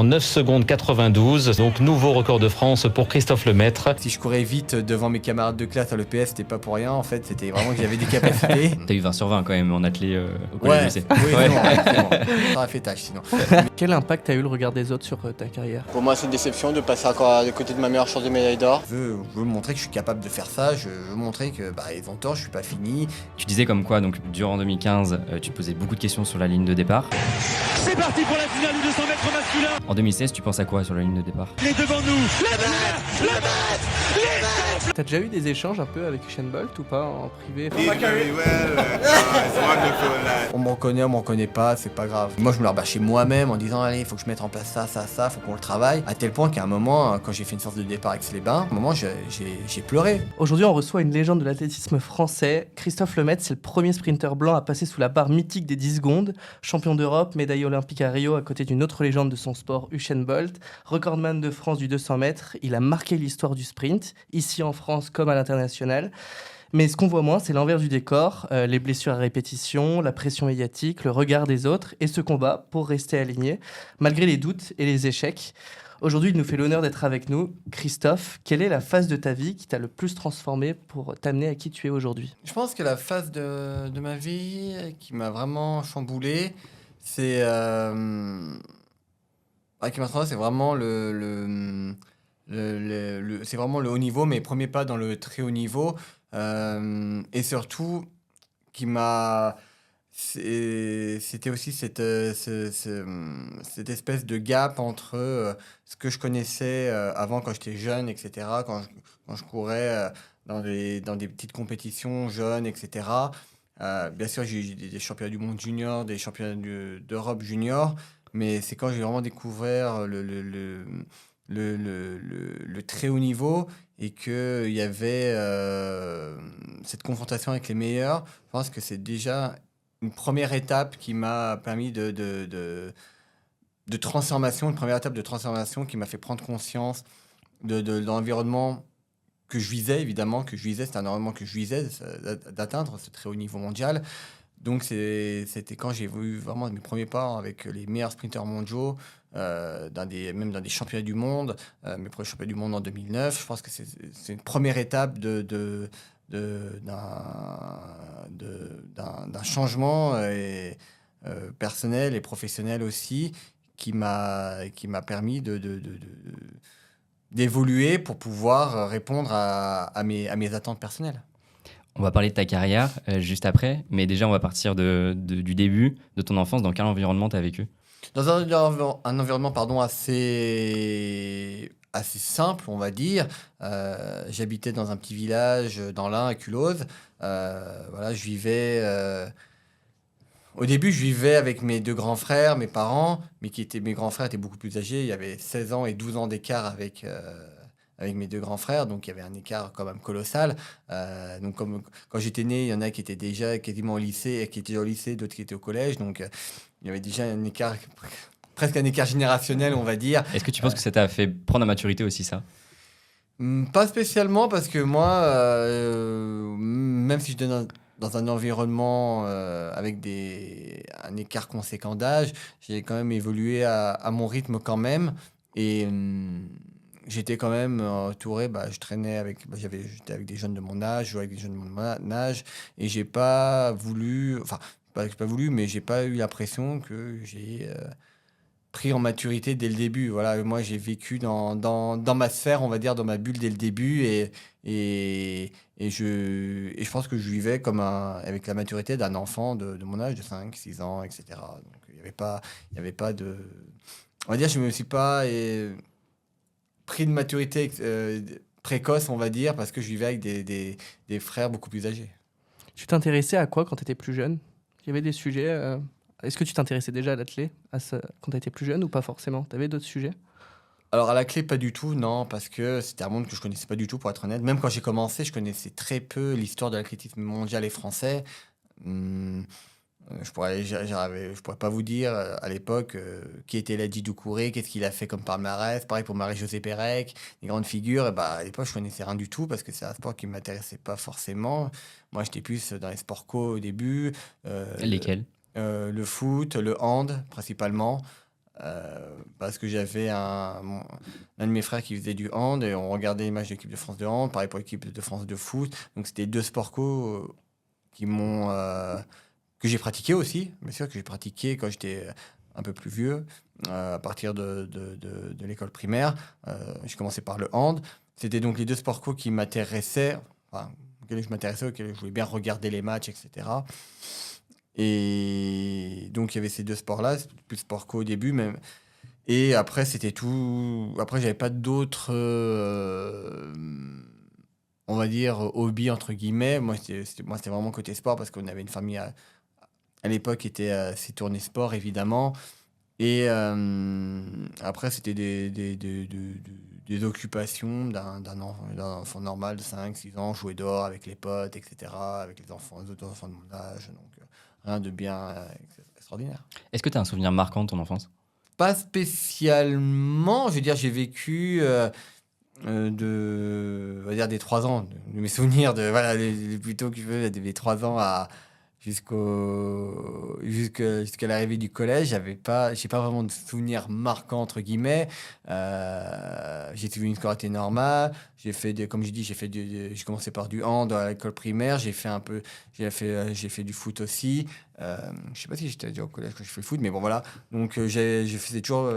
En 9 secondes 92, donc nouveau record de France pour Christophe Lemaître. Si je courais vite devant mes camarades de classe à l'EPS, c'était pas pour rien, en fait, c'était vraiment que j'avais des capacités. T'as eu 20 sur 20 quand même en athlé au collège lycée. Oui, c'est bon. Ça aurait fait tâche sinon. Quel impact a eu le regard des autres sur ta carrière ? Pour moi, c'est une déception de passer encore à côté de ma meilleure chance de médaille d'or. Je veux montrer que je suis capable de faire ça, je veux montrer que ils ont tort, je suis pas fini. Tu disais comme quoi, donc durant 2015, tu te posais beaucoup de questions sur la ligne de départ. C'est parti pour la finale du 200 mètres masculin. En 2016, tu penses à quoi sur la ligne de départ ? Il est devant nous. T'as déjà eu des échanges un peu avec Usain Bolt ou pas en privé ? On m'en connaît pas, c'est pas grave. Moi, je me le rabâchais moi-même en disant allez, il faut que je mette en place ça, faut qu'on le travaille. À tel point qu'à un moment, quand j'ai fait une séance de départ avec les bains, à un moment, j'ai pleuré. Aujourd'hui, on reçoit une légende de l'athlétisme français. Christophe Lemaître, c'est le premier sprinter blanc à passer sous la barre mythique des 10 secondes. Champion d'Europe, médaille olympique à Rio à côté d'une autre légende de son sport, Usain Bolt. Recordman de France du 200 mètres. Il a marqué l'histoire du sprint, ici en France comme à l'international. Mais ce qu'on voit moins, c'est l'envers du décor, les blessures à répétition, la pression médiatique, le regard des autres et ce combat pour rester aligné, malgré les doutes et les échecs. Aujourd'hui, il nous fait l'honneur d'être avec nous. Christophe, quelle est la phase de ta vie qui t'a le plus transformé pour t'amener à qui tu es aujourd'hui ? Je pense que la phase de ma vie qui m'a vraiment chamboulé, c'est c'est vraiment c'est vraiment le haut niveau, mes premiers pas dans le très haut niveau, et surtout c'était aussi cette espèce de gap entre ce que je connaissais avant quand j'étais jeune, etc., quand je courais dans des petites compétitions jeunes, etc. Bien sûr, j'ai eu des championnats du monde junior, des championnats d'Europe junior, mais c'est quand j'ai vraiment découvert le très haut niveau et qu'il y avait cette confrontation avec les meilleurs. Je pense que c'est déjà une première étape qui m'a permis de transformation, une première étape de transformation qui m'a fait prendre conscience de l'environnement que je visais, évidemment, c'est un environnement que je visais d'atteindre ce très haut niveau mondial. Donc c'était quand j'ai vu vraiment mes premiers pas avec les meilleurs sprinteurs mondiaux, même dans des championnats du monde, mes premiers championnats du monde en 2009. Je pense que c'est une première étape d'un changement personnel et professionnel aussi qui m'a permis d'évoluer pour pouvoir répondre à mes attentes personnelles. On va parler de ta carrière juste après, mais déjà on va partir du début, de ton enfance. Dans quel environnement tu as vécu ? Dans un environnement assez simple, on va dire. J'habitais dans un petit village dans l'Ain, à Culose. Je vivais... Au début, je vivais avec mes deux grands frères, mes parents, mais mes grands frères étaient beaucoup plus âgés. Il y avait 16 ans et 12 ans d'écart avec mes deux grands frères, donc il y avait un écart quand même colossal. Donc quand j'étais né, il y en a qui étaient déjà quasiment au lycée, qui étaient au lycée, d'autres qui étaient au collège. Donc il y avait déjà un écart, presque un écart générationnel, on va dire. Est-ce que tu penses que ça t'a fait prendre la maturité aussi, ça ? Pas spécialement, parce que moi, même si j'étais dans un environnement avec un écart conséquent d'âge, j'ai quand même évolué à mon rythme quand même. Et j'étais quand même entouré, j'étais avec des jeunes de mon âge, je jouais avec des jeunes de mon âge, et j'ai pas eu l'impression que j'ai pris en maturité dès le début. Voilà, moi j'ai vécu dans ma sphère, on va dire, dans ma bulle dès le début, et je pense que je vivais avec la maturité d'un enfant de mon âge, de 5, 6 ans, etc. Donc il y avait pas de... On va dire, je me suis pas pris de maturité précoce, on va dire, parce que je vivais avec des frères beaucoup plus âgés. Tu t'intéressais à quoi quand tu étais plus jeune ? Il y avait des sujets Est-ce que tu t'intéressais déjà à l'athlé quand tu étais plus jeune ou pas forcément ? Tu avais d'autres sujets ? Alors à la clé, pas du tout, non, parce que c'était un monde que je connaissais pas du tout, pour être honnête. Même quand j'ai commencé, je connaissais très peu l'histoire de l'athlétisme mondial et français. Je pourrais pas vous dire à l'époque qui était Ladji Doucouré, qu'est-ce qu'il a fait comme palmarès. Pareil pour Marie-Josée Pérec, des grandes figures. Et à l'époque, je connaissais rien du tout parce que c'est un sport qui m'intéressait pas forcément. Moi, j'étais plus dans les sports co au début. Lesquels ? Le foot, le hand principalement. parce que j'avais un de mes frères qui faisait du hand et on regardait les matchs de l'équipe de France de hand, pareil pour l'équipe de France de foot. Donc c'était 2 sports co qui m'ont que j'ai pratiqué aussi, bien sûr que j'ai pratiqué quand j'étais un peu plus vieux, à partir de l'école primaire. J'ai commencé par le hand. C'était donc les 2 sports co qui m'intéressaient, auxquels je m'intéressais, auxquels je voulais bien regarder les matchs, etc. Et donc il y avait ces 2 sports-là, c'était plus sport co au début même. Et après c'était tout. Après j'avais pas d'autres, on va dire hobbies entre guillemets. Moi c'était vraiment côté sport parce qu'on avait une famille à l'époque qui était assez tournée sport évidemment. Et après c'était des occupations d'un enfant normal de 5-6 ans, jouer dehors avec les potes, etc., avec les autres enfants de mon âge. Donc rien de bien extraordinaire. Est-ce que tu as un souvenir marquant de ton enfance? Pas spécialement, je veux dire, j'ai vécu on va dire des 3 ans, de mes souvenirs, voilà, plutôt que je veux, des 3 ans jusqu'à l'arrivée du collège, j'ai pas vraiment de souvenirs marquants entre guillemets. J'ai suivi une scolarité normale. Comme j'ai dit, j'ai commencé par du hand à l'école primaire. J'ai fait du foot aussi. Je sais pas si j'étais déjà au collège quand je fais le foot, mais bon voilà. Donc je faisais toujours.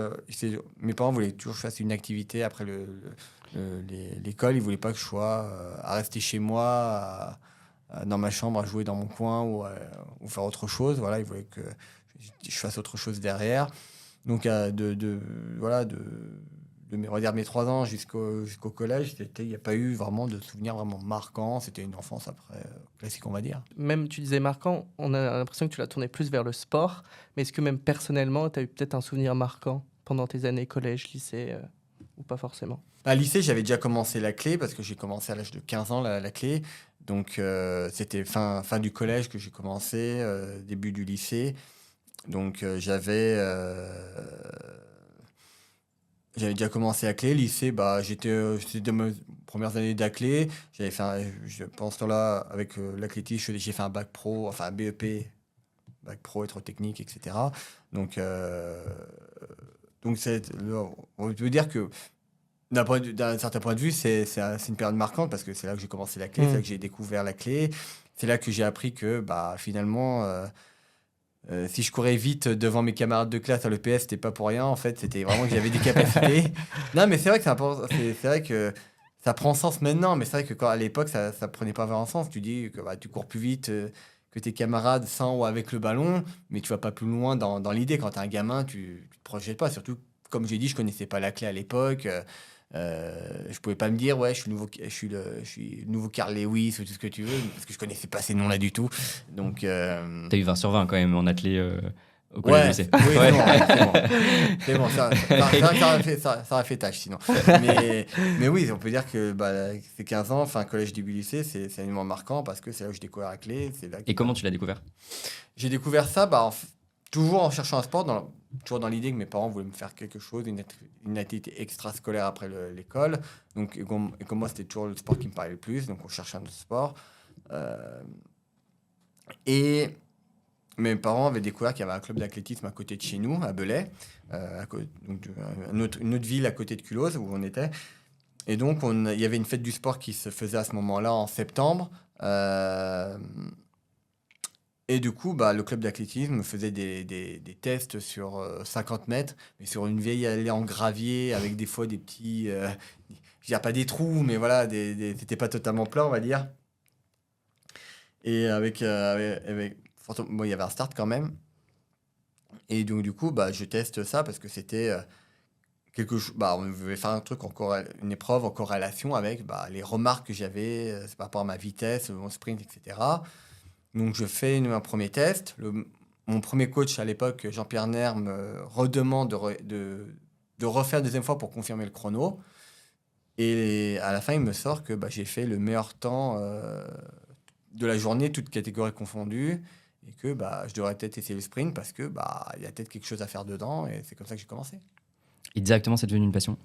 Mes parents voulaient toujours que je fasse une activité après l'école. Ils voulaient pas que je sois à rester chez moi. Dans ma chambre à jouer dans mon coin ou faire autre chose. Voilà, ils voulaient que je fasse autre chose derrière. Donc, on va dire mes 3 ans jusqu'au collège, il n'y a pas eu vraiment de souvenirs vraiment marquants. C'était une enfance après classique, on va dire. Même, tu disais marquant, on a l'impression que tu l'as tourné plus vers le sport. Mais est-ce que même personnellement, tu as eu peut-être un souvenir marquant pendant tes années collège, lycée, ou pas forcément? À lycée, j'avais déjà commencé la clé parce que j'ai commencé à l'âge de 15 ans la clé. Donc, c'était fin du collège que j'ai commencé, début du lycée. Donc, j'avais déjà commencé à clé. Lycée, c'était de mes premières années d'ACLé. J'avais fait, je pense là, avec l'athlétisme, j'ai fait un bac pro, enfin un BEP, bac pro, électrotechnique, etc. Donc on peut dire que d'un certain point de vue, c'est une période marquante parce que c'est là que j'ai commencé la clé, c'est là que j'ai découvert la clé, c'est là que j'ai appris que finalement, si je courais vite devant mes camarades de classe à l'EPS, c'était pas pour rien. En fait, c'était vraiment que j'avais des capacités. Non, mais c'est vrai que c'est vrai que ça prend sens maintenant, mais c'est vrai que à l'époque, ça prenait pas vraiment sens. Tu dis que tu cours plus vite que tes camarades sans ou avec le ballon, mais tu vas pas plus loin dans l'idée. Quand tu es un gamin, tu te projettes pas. Surtout, comme j'ai dit, je connaissais pas la clé à l'époque. Je pouvais pas me dire je suis le nouveau Carl Lewis ou tout ce que tu veux parce que je connaissais pas ces noms-là du tout. Donc t'as eu 20 sur 20 quand même en athlé au collège lycée. Oui, c'est bon, ça aurait fait tâche sinon. Mais oui, on peut dire que ces 15 ans, fin collège début lycée, c'est un moment marquant parce que c'est là où j'ai découvert la clé. Et comment tu l'as découvert? J'ai découvert ça toujours en cherchant un sport, toujours dans l'idée que mes parents voulaient me faire quelque chose, une activité extrascolaire après l'école. Donc, et comme moi, c'était toujours le sport qui me parlait le plus. Donc, on cherchait un autre sport. Et mes parents avaient découvert qu'il y avait un club d'athlétisme à côté de chez nous, à Belay, une autre ville à côté de Culose, où on était. Et donc, il y avait une fête du sport qui se faisait à ce moment-là, en septembre. Et du coup, le club d'athlétisme faisait des tests sur 50 mètres, mais sur une vieille allée en gravier, avec des fois des petits... je dirais pas des trous, mais voilà, c'était pas totalement plat, on va dire. Et il y avait un start quand même. Et donc, du coup, je teste ça parce que c'était quelque chose... on voulait faire un truc, une épreuve en corrélation avec les remarques que j'avais par rapport à ma vitesse, mon sprint, etc. Donc, je fais un premier test. Mon premier coach à l'époque, Jean-Pierre Nair, me redemande de refaire une deuxième fois pour confirmer le chrono. Et à la fin, il me sort que j'ai fait le meilleur temps de la journée, toutes catégories confondues. Et que je devrais peut-être essayer le sprint parce que il y a peut-être quelque chose à faire dedans. Et c'est comme ça que j'ai commencé. Et directement, c'est devenu une passion?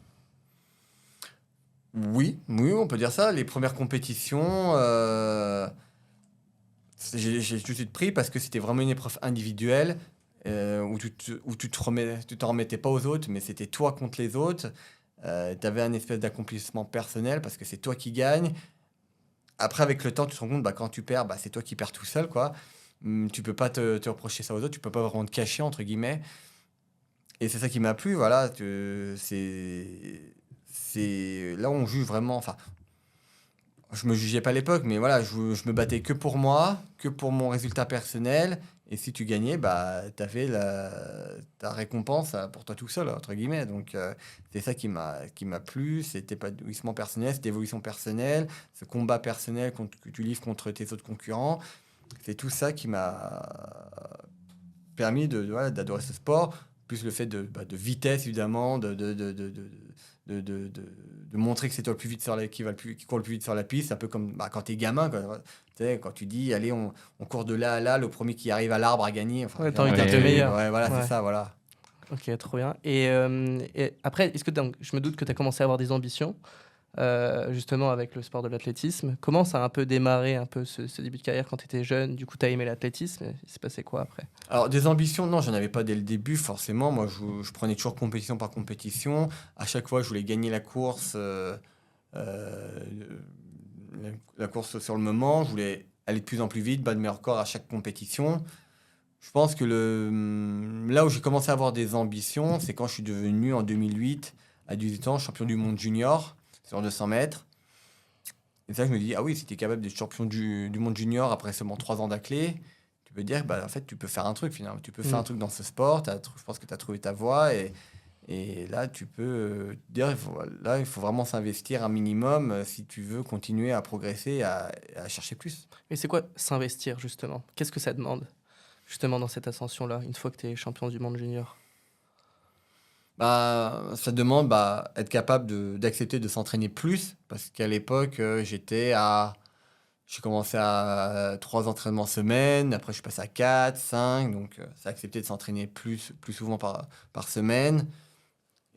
Oui, on peut dire ça. Les premières compétitions... j'ai tout de suite pris parce que c'était vraiment une épreuve individuelle où tu t'en remettais pas aux autres, mais c'était toi contre les autres. Tu avais un espèce d'accomplissement personnel parce que c'est toi qui gagne. Après, avec le temps, tu te rends compte, quand tu perds, c'est toi qui perds tout seul, quoi. Tu peux pas te reprocher ça aux autres, tu peux pas vraiment te cacher, entre guillemets. Et c'est ça qui m'a plu, voilà. C'est là où on juge vraiment. Enfin, je me jugeais pas à l'époque, mais voilà, je me battais que pour moi, que pour mon résultat personnel. Et si tu gagnais, t'avais ta récompense pour toi tout seul, entre guillemets. Donc, c'est ça qui m'a plu. Cet épanouissement personnel, cette évolution personnelle, ce combat personnel que tu livres contre tes autres concurrents. C'est tout ça qui m'a permis d'adorer ce sport. Plus le fait de vitesse, évidemment, de montrer que c'est toi le plus vite qui court le plus vite sur la piste. C'est un peu comme quand t'es gamin, quoi. Tu sais, quand tu dis, allez, on court de là à là, le premier qui arrive à l'arbre a gagné. Enfin, Ouais, t'as envie d'être le meilleur. Ouais, voilà, Ouais. c'est ça, voilà. Ok, trop bien. Et après, je me doute que tu as commencé à avoir des ambitions, justement avec le sport de l'athlétisme. Comment ça a un peu démarré, un peu ce début de carrière quand tu étais jeune? Du coup, tu as aimé l'athlétisme. Il s'est passé quoi après? Alors, des ambitions, non, j'en avais pas dès le début, forcément. Moi, je prenais toujours compétition par compétition. À chaque fois, je voulais gagner la course, la course sur le moment. Je voulais aller de plus en plus vite, battre mes records à chaque compétition. Je pense que là où j'ai commencé à avoir des ambitions, c'est quand je suis devenu, en 2008, à 18 ans, champion du monde junior sur 200 mètres. Et ça, je me dis, ah oui, si tu es capable d'être champion du monde junior après seulement 3 ans d'athlétisme, tu peux dire que en fait, tu peux faire un truc finalement. Tu peux faire un truc dans ce sport. Je pense que tu as trouvé ta voie. Et là, tu peux dire, il faut vraiment s'investir un minimum si tu veux continuer à progresser, à chercher plus. Mais c'est quoi s'investir, justement? Qu'est-ce que ça demande, justement, dans cette ascension-là, une fois que tu es champion du monde junior? Ça demande être capable d'accepter de s'entraîner plus. Parce qu'à l'époque, j'ai commencé à 3 entraînements semaine, après je suis passé à 4, 5, donc c'est accepter de s'entraîner plus souvent par semaine.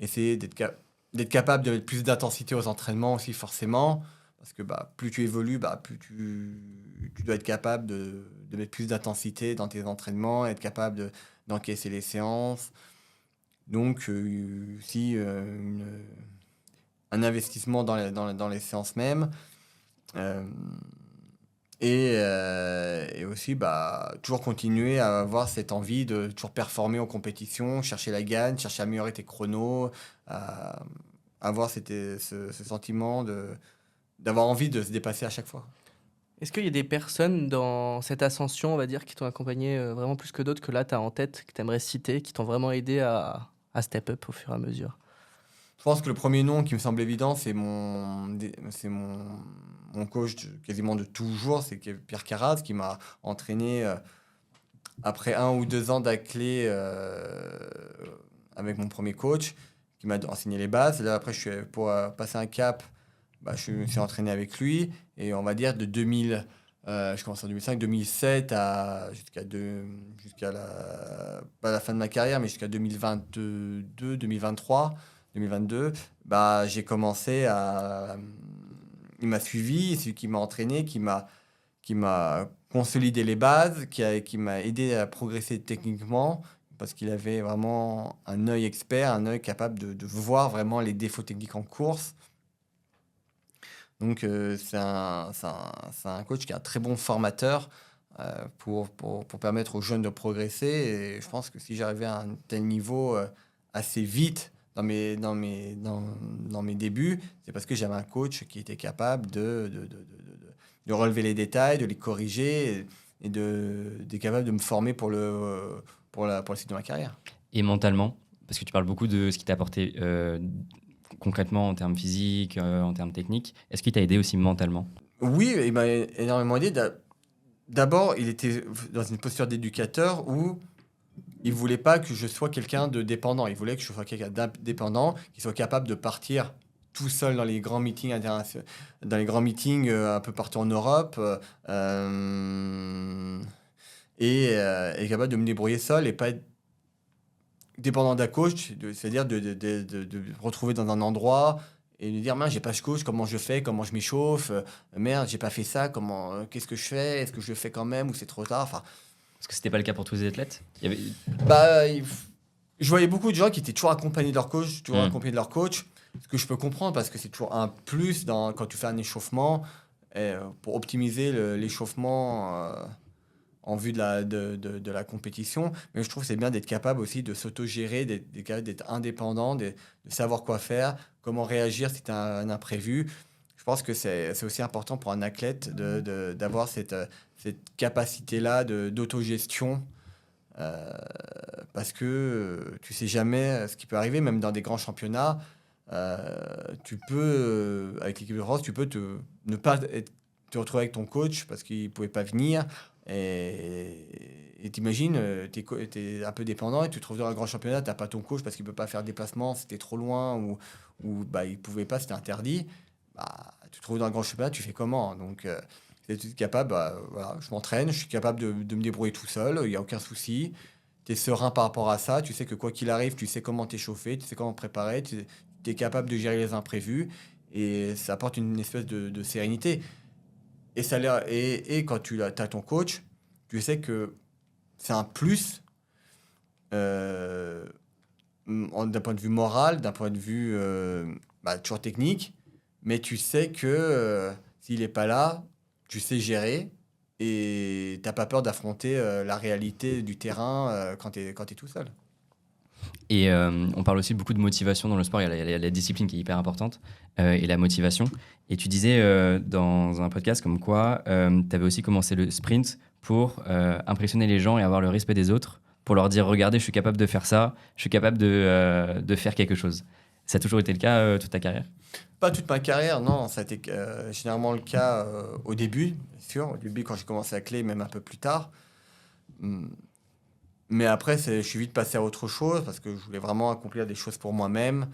Essayer d'être capable de mettre plus d'intensité aux entraînements aussi, forcément, parce que plus tu évolues, plus tu dois être capable de mettre plus d'intensité dans tes entraînements, être capable d'encaisser les séances. Donc, aussi un investissement dans les séances même. Et aussi, toujours continuer à avoir cette envie de toujours performer en compétition, chercher la gagne, chercher à améliorer tes chronos, avoir ce sentiment d'avoir envie de se dépasser à chaque fois. Est-ce qu'il y a des personnes dans cette ascension, on va dire, qui t'ont accompagné vraiment plus que d'autres, que là, tu as en tête, que tu aimerais citer, qui t'ont vraiment aidé à step up au fur et à mesure? Je pense que le premier nom qui me semble évident, c'est mon coach quasiment de toujours, c'est Pierre Carraz, qui m'a entraîné après 1 ou 2 ans d'athlé avec mon premier coach, qui m'a enseigné les bases. Et là, après, pour passer un cap, je me suis entraîné avec lui. Et on va dire de 2000, je commence en 2005, 2007 jusqu'à pas la fin de ma carrière, mais jusqu'à 2022, 2023. 2022, j'ai commencé il m'a suivi, c'est lui qui m'a entraîné, qui m'a consolidé les bases, qui m'a aidé à progresser techniquement, parce qu'il avait vraiment un œil expert, un œil capable de voir vraiment les défauts techniques en course. Donc, c'est un coach qui est un très bon formateur pour permettre aux jeunes de progresser. Et je pense que si j'arrivais à un tel niveau assez vite, dans mes débuts, c'est parce que j'avais un coach qui était capable de relever les détails, de les corriger et d'être capable de me former pour le suite de ma carrière. Et mentalement, parce que tu parles beaucoup de ce qui t'a apporté concrètement en termes physiques, en termes techniques, est-ce qu'il t'a aidé aussi mentalement? Oui, il m'a énormément aidé. D'abord, il était dans une posture d'éducateur où il voulait pas que je sois quelqu'un de dépendant. Il voulait que je sois quelqu'un d'indépendant, qui soit capable de partir tout seul dans les grands meetings internationaux, dans les grands meetings un peu partout en Europe, et capable de me débrouiller seul et pas être dépendant d'un coach, c'est-à-dire de me retrouver dans un endroit et de dire mince, j'ai pas ce coach, comment je fais, comment je m'échauffe, merde, j'ai pas fait ça, qu'est-ce que je fais, est-ce que je le fais quand même ou c'est trop tard. Enfin, Parce que c'était pas le cas pour tous les athlètes. Je voyais beaucoup de gens qui étaient toujours accompagnés de leur coach, ce que je peux comprendre parce que c'est toujours un plus quand tu fais un échauffement pour optimiser l'échauffement en vue de la compétition. Mais je trouve que c'est bien d'être capable aussi de s'autogérer, d'être indépendant, de savoir quoi faire, comment réagir si tu as un imprévu. Je pense que c'est aussi important pour un athlète d'avoir cette capacité-là d'autogestion. Parce que tu sais jamais ce qui peut arriver, même dans des grands championnats. Tu peux, avec l'équipe de France, tu peux ne pas te retrouver avec ton coach parce qu'il ne pouvait pas venir. Et t'imagines, tu es un peu dépendant et tu te retrouves dans un grand championnat, tu n'as pas ton coach parce qu'il ne peut pas faire de déplacement, c'était trop loin ou il ne pouvait pas, c'était interdit. Tu te retrouves dans un grand championnat, tu fais comment? Donc, tu es capable, voilà, je m'entraîne, je suis capable de me débrouiller tout seul, il n'y a aucun souci. Tu es serein par rapport à ça, tu sais que quoi qu'il arrive, tu sais comment t'échauffer, tu sais comment préparer, tu es capable de gérer les imprévus et ça apporte une espèce de sérénité. Et quand tu as ton coach, tu sais que c'est un plus d'un point de vue moral, d'un point de vue toujours technique, mais tu sais que s'il n'est pas là, tu sais gérer et tu n'as pas peur d'affronter la réalité du terrain quand tu es tout seul. Et on parle aussi beaucoup de motivation dans le sport. Il y a la discipline qui est hyper importante et la motivation. Et tu disais dans un podcast comme quoi tu avais aussi commencé le sprint pour impressionner les gens et avoir le respect des autres, pour leur dire, regardez, je suis capable de faire ça, je suis capable de faire quelque chose. Ça a toujours été le cas toute ta carrière? Pas toute ma carrière, non. Ça a été généralement le cas au début, bien sûr. Au début, quand j'ai commencé à clé, même un peu plus tard. Mais après, je suis vite passé à autre chose parce que je voulais vraiment accomplir des choses pour moi-même,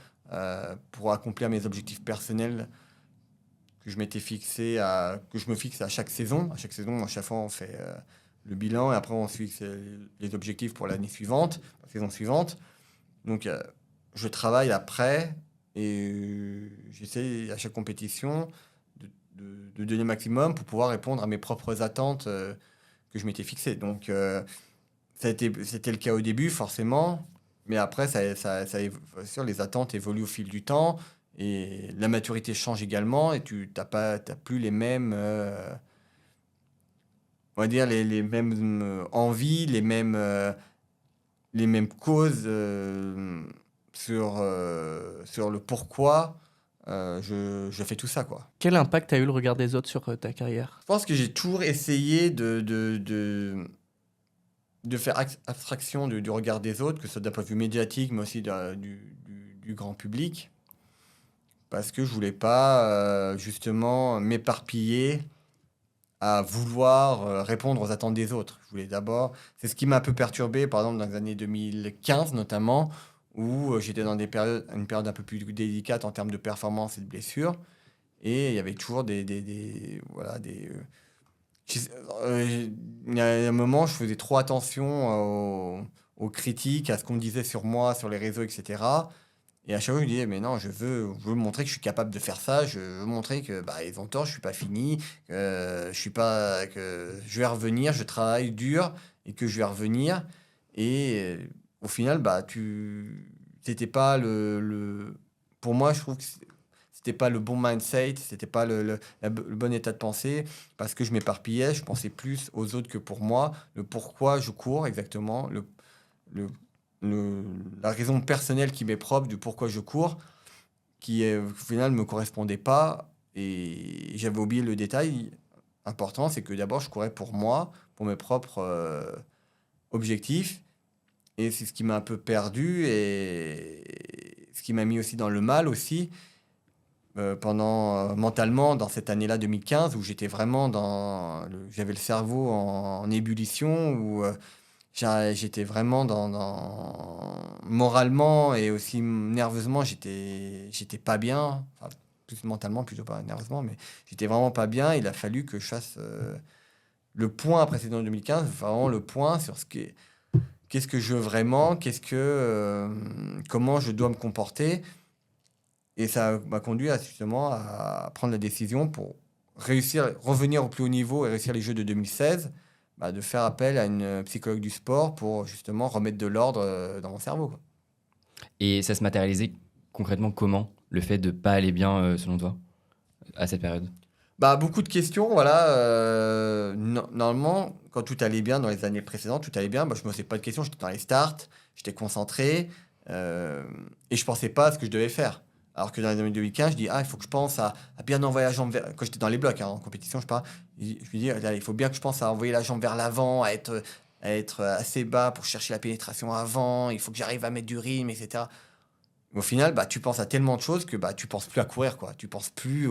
pour accomplir mes objectifs personnels que je m'étais fixé que je me fixe à chaque saison. À chaque saison, à chaque fois, on fait le bilan et après, on se fixe les objectifs pour l'année suivante, la saison suivante. Donc, je travaille après et j'essaie à chaque compétition de donner le maximum pour pouvoir répondre à mes propres attentes que je m'étais fixées. Donc, c'était le cas au début, forcément, mais après, sûr, les attentes évoluent au fil du temps et la maturité change également et tu n'as plus les mêmes, on va dire, les mêmes envies, les mêmes causes sur le pourquoi je fais tout ça, quoi. Quel impact a eu le regard des autres sur ta carrière? Je pense que j'ai toujours essayé de faire abstraction du regard des autres, que ce soit d'un point de vue médiatique, mais aussi du grand public, parce que je voulais pas justement m'éparpiller à vouloir répondre aux attentes des autres. Je voulais d'abord... C'est ce qui m'a un peu perturbé, par exemple, dans les années 2015 notamment, où j'étais dans une période un peu plus délicate en termes de performance et de blessures, et il y avait toujours il y a un moment, je faisais trop attention aux critiques, à ce qu'on me disait sur moi, sur les réseaux, etc. Et à chaque fois, je me disais, mais non, je veux montrer que je suis capable de faire ça. Je veux montrer que ils ont tort, je suis pas fini, que je vais revenir, je travaille dur et que je vais revenir. Et au final, c'était pas pour moi, je trouve que c'était pas le bon mindset, c'était pas le bon état de pensée, parce que je m'éparpillais, je pensais plus aux autres que pour moi, le pourquoi je cours exactement, la raison personnelle qui m'est propre du pourquoi je cours, qui au final ne me correspondait pas, et j'avais oublié le détail important, c'est que d'abord je courais pour moi, pour mes propres objectifs, et c'est ce qui m'a un peu perdu, et ce qui m'a mis aussi dans le mal aussi, mentalement dans cette année-là 2015 où j'étais vraiment j'avais le cerveau en ébullition, où j'étais vraiment moralement et aussi nerveusement, j'étais pas bien, enfin, plus mentalement plutôt, pas nerveusement, mais j'étais vraiment pas bien. Il a fallu que je fasse le point après cette année 2015, vraiment le point sur qu'est-ce que je veux vraiment, comment je dois me comporter. Et ça m'a conduit justement à prendre la décision pour revenir au plus haut niveau et réussir les Jeux de 2016, de faire appel à une psychologue du sport pour justement remettre de l'ordre dans mon cerveau, quoi. Et ça se matérialisait concrètement comment, le fait de pas aller bien selon toi à cette période? Beaucoup de questions, voilà. Normalement, quand tout allait bien dans les années précédentes, tout allait bien. Je me posais pas de questions, j'étais dans les starts, j'étais concentré et je pensais pas à ce que je devais faire. Alors que dans les années 2015, je dis il faut que je pense à bien envoyer la jambe vers... Quand j'étais dans les blocs, en compétition, je parle, je me dis il faut bien que je pense à envoyer la jambe vers l'avant, à être assez bas pour chercher la pénétration avant. Il faut que j'arrive à mettre du rythme, etc. Au final, tu penses à tellement de choses que tu penses plus à courir, quoi. Tu penses plus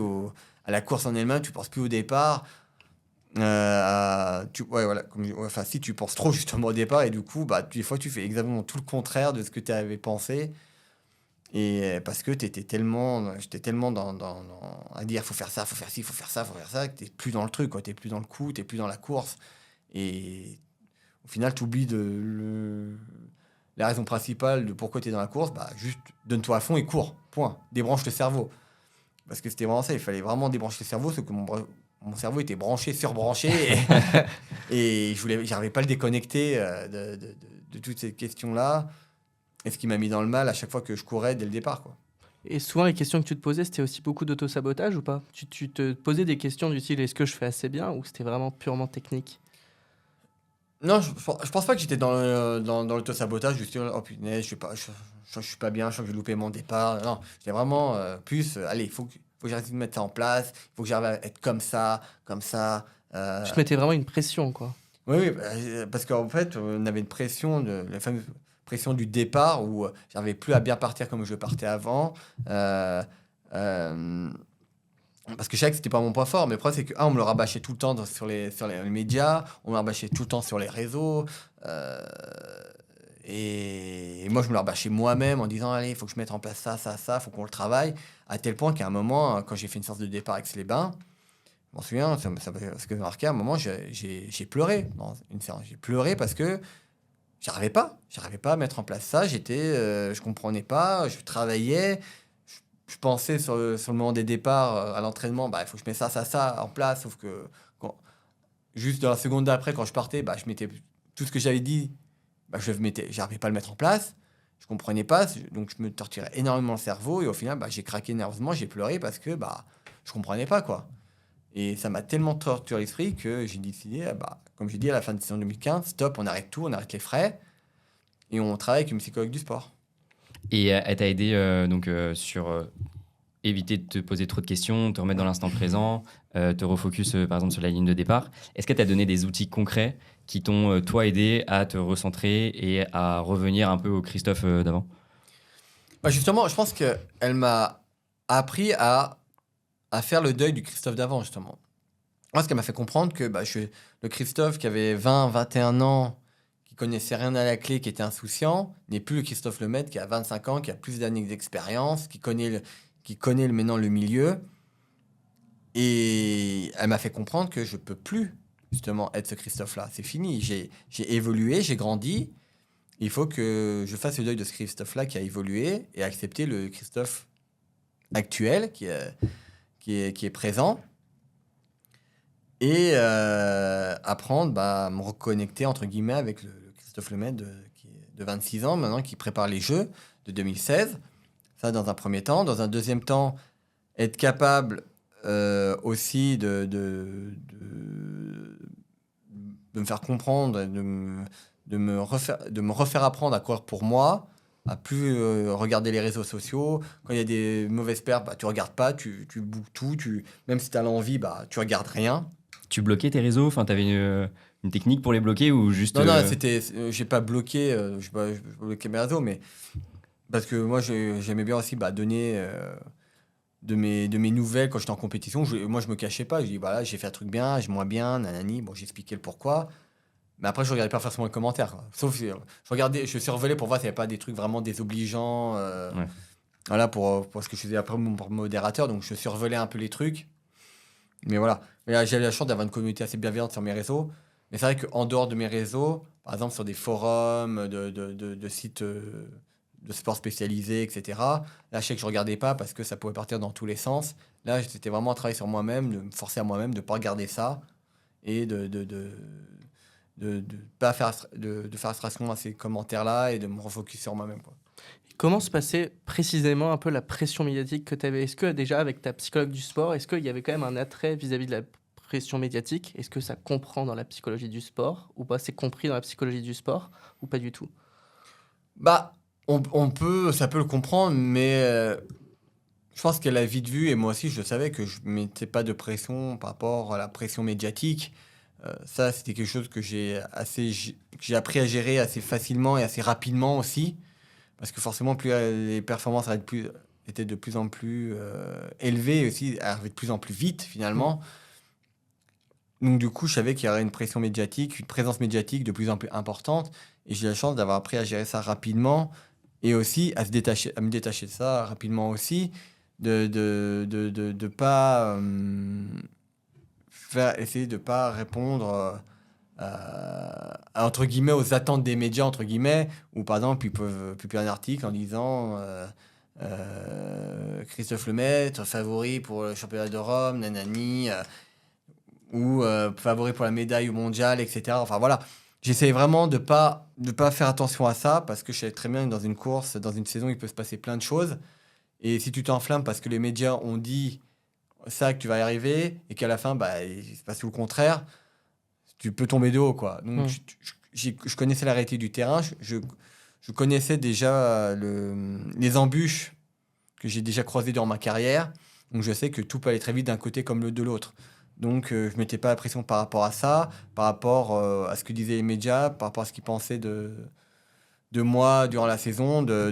à la course en elle-même, tu penses plus au départ. Ouais, voilà, si tu penses trop justement au départ, et du coup, des fois, tu fais exactement tout le contraire de ce que tu avais pensé. Et parce que j'étais tellement à dire faut faire ça, faut faire ci, faut faire ça, que t'es plus dans le truc, quoi. T'es plus dans le coup, t'es plus dans la course. Et au final, tu oublies la raison principale de pourquoi tu es dans la course, juste donne-toi à fond et cours, point. Débranche le cerveau. Parce que c'était vraiment ça, il fallait vraiment débrancher le cerveau, sauf que mon cerveau était branché, surbranché, et j'arrivais pas à le déconnecter de toutes ces questions-là, et ce qui m'a mis dans le mal à chaque fois que je courais dès le départ, quoi. Et souvent, les questions que tu te posais, c'était aussi beaucoup d'auto-sabotage ou pas? Tu te posais des questions du style est-ce que je fais assez bien ou c'était vraiment purement technique? Non, je pense pas que j'étais dans l'auto-sabotage, du style, oh punaise, je suis pas bien, je sens que je vais louper mon départ. Non, j'étais vraiment plus, allez, il faut que j'arrête de mettre ça en place, il faut que j'arrive à être comme ça, comme ça. Tu te mettais vraiment une pression, quoi. Oui, parce qu'en fait, on avait une pression, la fameuse pression du départ où j'arrivais plus à bien partir comme je partais avant. Parce que je savais que c'était pas mon point fort, mais le problème c'est que on me le rabâchait tout le temps sur les médias, on me le rabâchait tout le temps sur les réseaux, et moi je me le rabâchais moi-même en disant allez, il faut que je mette en place ça, faut qu'on le travaille, à tel point qu'à un moment, quand j'ai fait une séance de départ avec les bains, je m'en souviens, ce que j'ai marqué, à un moment j'ai pleuré dans une séance, j'ai pleuré parce que j'arrivais pas à mettre en place ça, je comprenais pas, je travaillais. Je pensais sur le moment des départs à l'entraînement, il faut que je mette ça en place. Sauf que juste dans la seconde d'après, quand je partais, je mettais tout ce que j'avais dit, j'arrivais pas à le mettre en place. Je comprenais pas, donc je me torturais énormément le cerveau. Et au final, j'ai craqué nerveusement, j'ai pleuré parce que je comprenais pas, quoi. Et ça m'a tellement torturé l'esprit que j'ai décidé, comme j'ai dit à la fin de saison 2015, stop, on arrête tout, on arrête les frais. Et on travaille avec une psychologue du sport. Et elle t'a aidé sur éviter de te poser trop de questions, te remettre dans l'instant présent, te refocus par exemple sur la ligne de départ. Est-ce qu'elle t'a donné des outils concrets qui t'ont toi aidé à te recentrer et à revenir un peu au Christophe d'avant? Justement, je pense qu'elle m'a appris à faire le deuil du Christophe d'avant, justement. Moi, ce qu'elle m'a fait comprendre que le Christophe qui avait 20, 21 ans, qui connaissait rien à la clé, qui était insouciant, n'est plus le Christophe Lemaitre qui a 25 ans, qui a plus d'années d'expérience, qui connaît maintenant le milieu. Et elle m'a fait comprendre que je peux plus justement être ce Christophe-là. C'est fini. J'ai évolué, j'ai grandi. Il faut que je fasse le deuil de ce Christophe-là qui a évolué et accepter le Christophe actuel qui est présent. Et apprendre à me reconnecter entre guillemets avec le Christophe Lemaitre qui est de 26 ans maintenant, qui prépare les Jeux de 2016. Ça dans un premier temps. Dans un deuxième temps, être capable aussi de me faire comprendre, de me refaire apprendre à courir pour moi, à plus regarder les réseaux sociaux. Quand il y a des mauvaises pertes, tu regardes pas, tu boucles tout. Même si tu as l'envie, tu regardes rien. Tu bloquais tes réseaux? Enfin, t'avais une technique pour les bloquer ou juste... Non, j'ai pas bloqué, j'ai pas bloqué mes réseaux, mais parce que moi, j'aimais bien aussi donner de mes nouvelles quand j'étais en compétition. Moi, je me cachais pas. Je dis, voilà, j'ai fait un truc bien, j'ai moins bien, nanani. Bon, j'expliquais le pourquoi. Mais après, je regardais pas forcément les commentaires, quoi. Sauf je surveillais pour voir s'il n'y avait pas des trucs vraiment désobligeants. Ouais. Voilà, pour ce que je faisais après pour modérateur. Donc, je surveillais un peu les trucs. Mais voilà. Mais là, j'ai la chance d'avoir une communauté assez bienveillante sur mes réseaux. Mais c'est vrai qu'en dehors de mes réseaux, par exemple sur des forums, de sites de sport spécialisés, etc., là, je sais que je ne regardais pas parce que ça pouvait partir dans tous les sens. Là, c'était vraiment un travail sur moi-même, de me forcer à moi-même de ne pas regarder ça et pas faire, de faire abstraction à ces commentaires-là et de me refocus sur moi-même, quoi. Comment se passait précisément un peu la pression médiatique que tu avais? Est-ce que déjà avec ta psychologue du sport, est-ce qu'il y avait quand même un attrait vis-à-vis de la pression médiatique? Est-ce que ça comprend dans la psychologie du sport ou pas? C'est compris dans la psychologie du sport ou pas du tout? Bah, ça peut le comprendre, mais je pense qu'elle a vite vu, et moi aussi je savais que je mettais pas de pression par rapport à la pression médiatique. Ça, c'était quelque chose que j'ai appris à gérer assez facilement et assez rapidement aussi. Parce que forcément, plus les performances étaient de plus en plus élevées aussi, arrivaient de plus en plus vite finalement. Donc du coup, je savais qu'il y aurait une pression médiatique, une présence médiatique de plus en plus importante. Et j'ai eu la chance d'avoir appris à gérer ça rapidement et aussi à me détacher de ça rapidement aussi, de pas essayer de pas répondre entre guillemets aux attentes des médias entre guillemets, où par exemple ils peuvent publier un article en disant Christophe Lemaitre favori pour le championnat de Rome, nanani, ou favori pour la médaille au mondial, etc. Enfin voilà, j'essaie vraiment de pas faire attention à ça, parce que je sais très bien que dans une course, dans une saison, il peut se passer plein de choses, et si tu t'enflammes parce que les médias ont dit ça, que tu vas y arriver, et qu'à la fin il se passe tout le contraire, tu peux tomber de haut, quoi. Donc, je connaissais la réalité du terrain. Je connaissais déjà les embûches que j'ai déjà croisées durant ma carrière. Donc, je sais que tout peut aller très vite d'un côté comme de l'autre. Donc, je ne mettais pas la pression par rapport à ça, par rapport à ce que disaient les médias, par rapport à ce qu'ils pensaient de moi durant la saison, de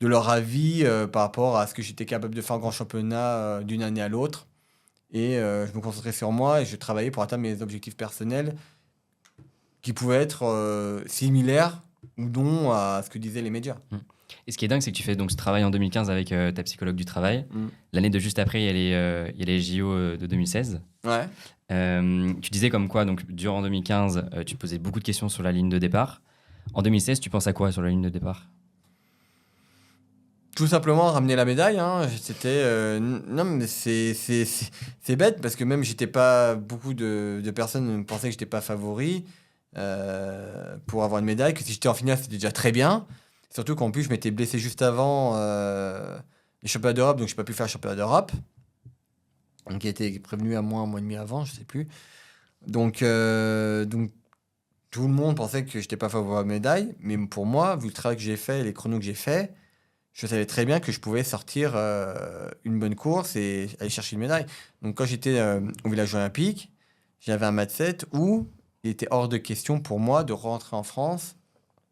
leur avis par rapport à ce que j'étais capable de faire en grand championnat d'une année à l'autre. Et je me concentrais sur moi et je travaillais pour atteindre mes objectifs personnels qui pouvaient être similaires ou non à ce que disaient les médias. Et ce qui est dingue, c'est que tu fais donc ce travail en 2015 avec ta psychologue du travail. L'année de juste après, il y a les JO de 2016. Ouais. Tu disais comme quoi, donc, durant 2015, tu posais beaucoup de questions sur la ligne de départ. En 2016, tu penses à quoi sur la ligne de départ? Tout simplement ramener la médaille. Hein. Non, mais c'est bête, parce que même j'étais pas, beaucoup de personnes pensaient que j'étais pas favori pour avoir une médaille, que si j'étais en finale, c'était déjà très bien. Surtout qu'en plus, je m'étais blessé juste avant les championnats d'Europe, donc je n'ai pas pu faire le championnat d'Europe, qui a été prévenu à moi un mois et demi avant, je sais plus. Donc tout le monde pensait que j'étais pas favori à la médaille, mais pour moi, vu le travail que j'ai fait, les chronos que j'ai fait, je savais très bien que je pouvais sortir une bonne course et aller chercher une médaille. Donc quand j'étais au village olympique, j'avais un mindset où il était hors de question pour moi de rentrer en France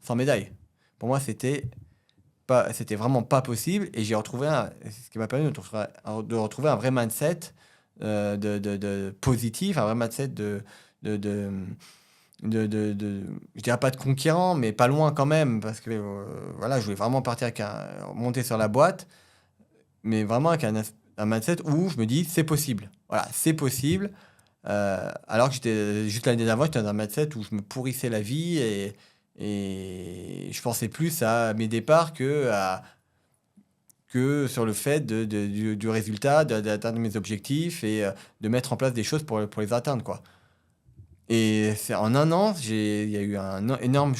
sans médaille. Pour moi, c'était vraiment pas possible, et j'ai retrouvé ce qui m'a permis de retrouver un vrai mindset de positif, un vrai mindset je dirais pas de conquérant, mais pas loin quand même, parce que voilà, je voulais vraiment partir monter sur la boîte, mais vraiment avec un mindset où je me dis c'est possible. Voilà, c'est possible. Alors que j'étais juste l'année d'avant, j'étais dans un mindset où je me pourrissais la vie, et je pensais plus à mes départs que sur le fait du résultat, d'atteindre mes objectifs et de mettre en place des choses pour les atteindre, quoi. Et c'est en un an, il y a eu un énorme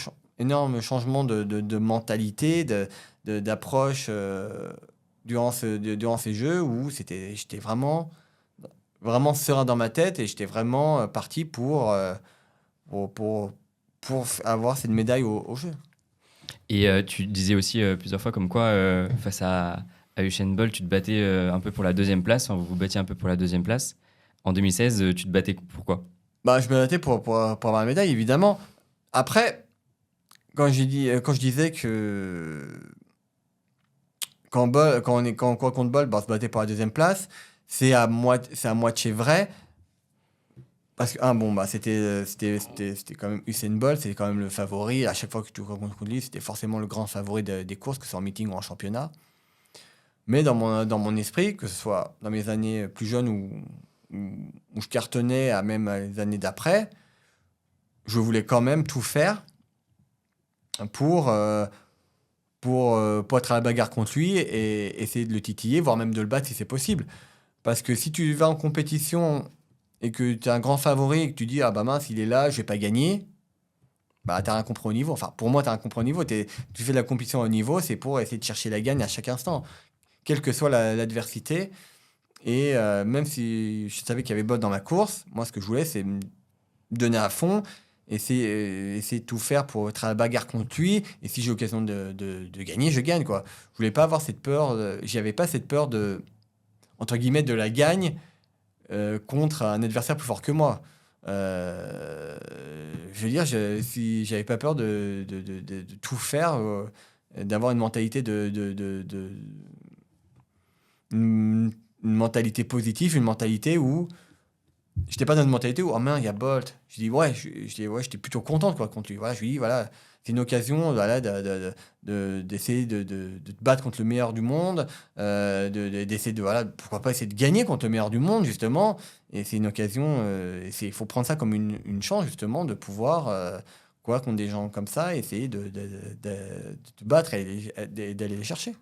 changement de mentalité, d'approche durant ces jeux, où j'étais vraiment serein dans ma tête, et j'étais vraiment parti pour avoir cette médaille au jeu. Et tu disais aussi plusieurs fois comme quoi, face à Usain Bolt, tu te battais un peu pour la deuxième place, enfin, vous battiez un peu pour la deuxième place. En 2016, tu te battais pourquoi? Je me battais pour avoir la médaille, évidemment. Après, quand je disais que quand contre Bolt, on se battait pour la deuxième place, c'est à moitié vrai. Parce que c'était quand même Usain Bolt, c'était quand même le favori. À chaque fois que tu rencontres contre lui, c'était forcément le grand favori des courses, que ce soit en meeting ou en championnat. Mais dans mon esprit, que ce soit dans mes années plus jeunes où je cartonnais, à même les années d'après, je voulais quand même tout faire pour être à la bagarre contre lui et essayer de le titiller, voire même de le battre si c'est possible. Parce que si tu vas en compétition et que tu es un grand favori et que tu dis ah bah mince il est là, je vais pas gagner, bah t'as rien compris au niveau. Enfin pour moi t'as rien compris au niveau. Tu fais de la compétition au niveau, c'est pour essayer de chercher la gagne à chaque instant, quelle que soit l'adversité. Et même si je savais qu'il y avait Bolt dans ma course, moi ce que je voulais c'est me donner à fond, essayer de tout faire pour être à la bagarre contre lui. Et si j'ai l'occasion de gagner, je gagne quoi. Je voulais pas avoir cette peur, j'avais pas cette peur de entre guillemets de la gagne contre un adversaire plus fort que moi. Je veux dire, si j'avais pas peur de tout faire, d'avoir une mentalité une mentalité positive, une mentalité où j'étais pas dans une mentalité où oh mince il y a Bolt. Je dis ouais, j'étais plutôt contente quoi contre lui. Voilà, je lui dis voilà, c'est une occasion voilà d'essayer de te battre contre le meilleur du monde, d'essayer de voilà pourquoi pas essayer de gagner contre le meilleur du monde justement. Et c'est une occasion, il faut prendre ça comme une chance justement de pouvoir quoi contre des gens comme ça, essayer de te battre et d'aller les chercher.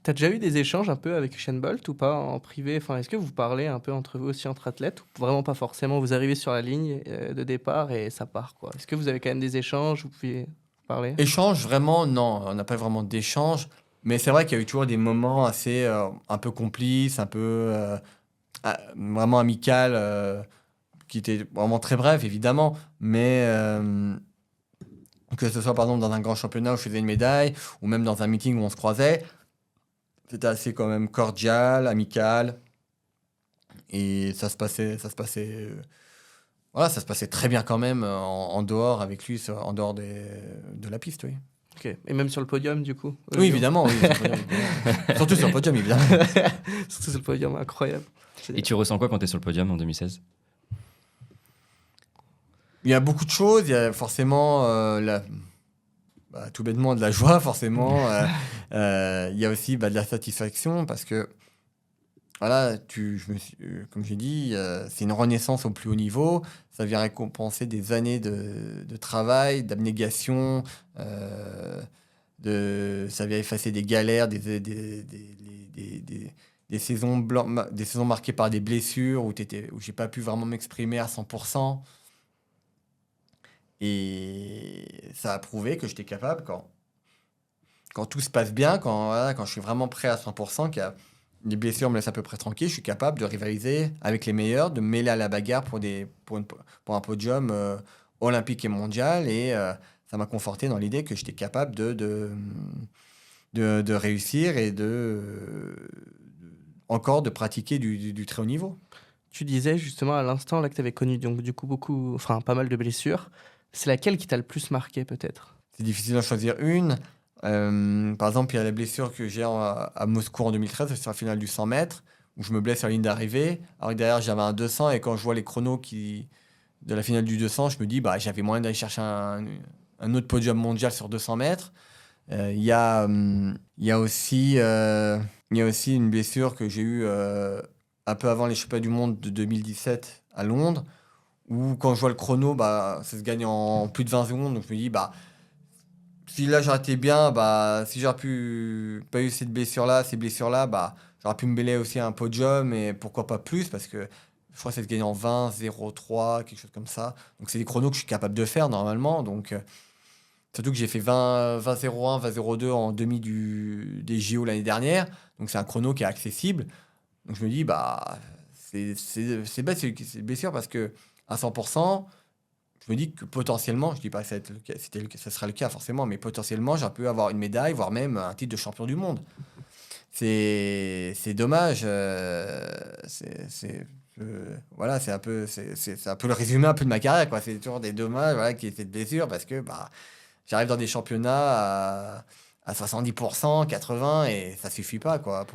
T'as déjà eu des échanges un peu avec Usain Bolt ou pas en privé? Enfin, est-ce que vous parlez un peu entre vous aussi entre athlètes ou vraiment pas forcément? Vous arrivez sur la ligne de départ et ça part quoi. Est-ce que vous avez quand même des échanges? Vous pouvez parler? Échange, vraiment, non, on n'a pas vraiment d'échange. Mais c'est vrai qu'il y a eu toujours des moments assez un peu complices, un peu vraiment amical, qui étaient vraiment très brefs, évidemment. Mais que ce soit par exemple dans un grand championnat où je faisais une médaille, ou même dans un meeting où on se croisait, c'était assez quand même cordial, amical. Et ça se passait voilà, ça se passait très bien quand même en dehors avec lui, en dehors de la piste, oui. Ok. Et même sur le podium du coup? Oui, évidemment, oui. Sur le podium, évidemment. Surtout sur le podium, évidemment. Surtout sur le podium, incroyable. Et tu ressens quoi quand tu es sur le podium en 2016? Il y a beaucoup de choses. Il y a forcément, tout bêtement, de la joie, forcément. Il y a aussi de la satisfaction parce que, voilà, comme j'ai dit, c'est une renaissance au plus haut niveau. Ça vient récompenser des années de travail, d'abnégation. Ça vient effacer des galères, des saisons des saisons marquées par des blessures où j'ai pas pu vraiment m'exprimer à 100%. Et ça a prouvé que j'étais capable, quand tout se passe bien, quand je suis vraiment prêt à 100%, les blessures me laissent à peu près tranquille, je suis capable de rivaliser avec les meilleurs, de me mêler à la bagarre pour un podium olympique et mondial. Et ça m'a conforté dans l'idée que j'étais capable de réussir et encore de pratiquer du très haut niveau. Tu disais justement à l'instant là que tu avais connu donc du coup pas mal de blessures. C'est laquelle qui t'a le plus marqué peut-être? C'est difficile d'en choisir une. Par exemple, il y a la blessure que j'ai à Moscou en 2013, c'est la finale du 100 mètres, où je me blesse sur la ligne d'arrivée. Alors que derrière, j'avais un 200, et quand je vois les chronos de la finale du 200, je me dis, j'avais moyen d'aller chercher un autre podium mondial sur 200 mètres. Il y a aussi une blessure que j'ai eue un peu avant les championnats du monde de 2017 à Londres, où quand je vois le chrono, ça se gagne en plus de 20 secondes. Donc je me dis, si là j'aurais été bien, si j'aurais pas eu ces blessures-là, j'aurais pu me mêler aussi à un podium, et pourquoi pas plus, parce que je crois que ça se gagne en 20, 0,3, quelque chose comme ça. Donc c'est des chronos que je suis capable de faire normalement. Donc, surtout que j'ai fait 20,01, 20,02 en demi des JO l'année dernière. Donc c'est un chrono qui est accessible. Donc je me dis, c'est bête ces blessures parce que à 100%, je me dis que potentiellement, je dis pas que ça sera le cas forcément, mais potentiellement, j'aurais pu avoir une médaille, voire même un titre de champion du monde. C'est dommage. Voilà, c'est un peu le résumé un peu de ma carrière, quoi. C'est toujours des dommages, voilà, qu'il y ait cette blessure parce que j'arrive dans des championnats à 70%, 80%, et ça suffit pas, quoi,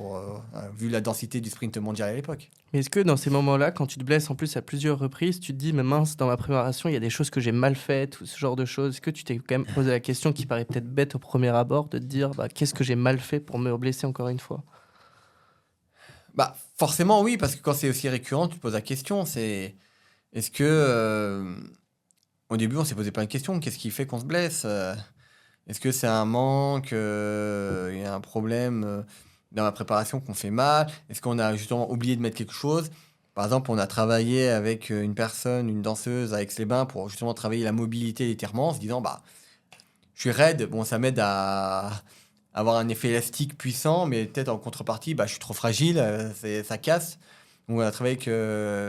vu la densité du sprint mondial à l'époque. Mais est-ce que dans ces moments-là, quand tu te blesses en plus à plusieurs reprises, tu te dis, mais mince, dans ma préparation, il y a des choses que j'ai mal faites, ou ce genre de choses? Est-ce que tu t'es quand même posé la question qui paraît peut-être bête au premier abord, de te dire, qu'est-ce que j'ai mal fait pour me blesser encore une fois? Forcément, oui, parce que quand c'est aussi récurrent, tu te poses la question, est-ce que... au début, on s'est posé plein de questions. Qu'est-ce qui fait qu'on se blesse? Est-ce que c'est un manque? Il y a un problème dans la préparation qu'on fait mal? Est-ce qu'on a justement oublié de mettre quelque chose? Par exemple, on a travaillé avec une personne, une danseuse à Aix-les-Bains pour justement travailler la mobilité et l'étirement en se disant, bah, je suis raide, bon, ça m'aide à avoir un effet élastique puissant, mais peut-être en contrepartie, bah, je suis trop fragile, ça casse. Donc, on a travaillé avec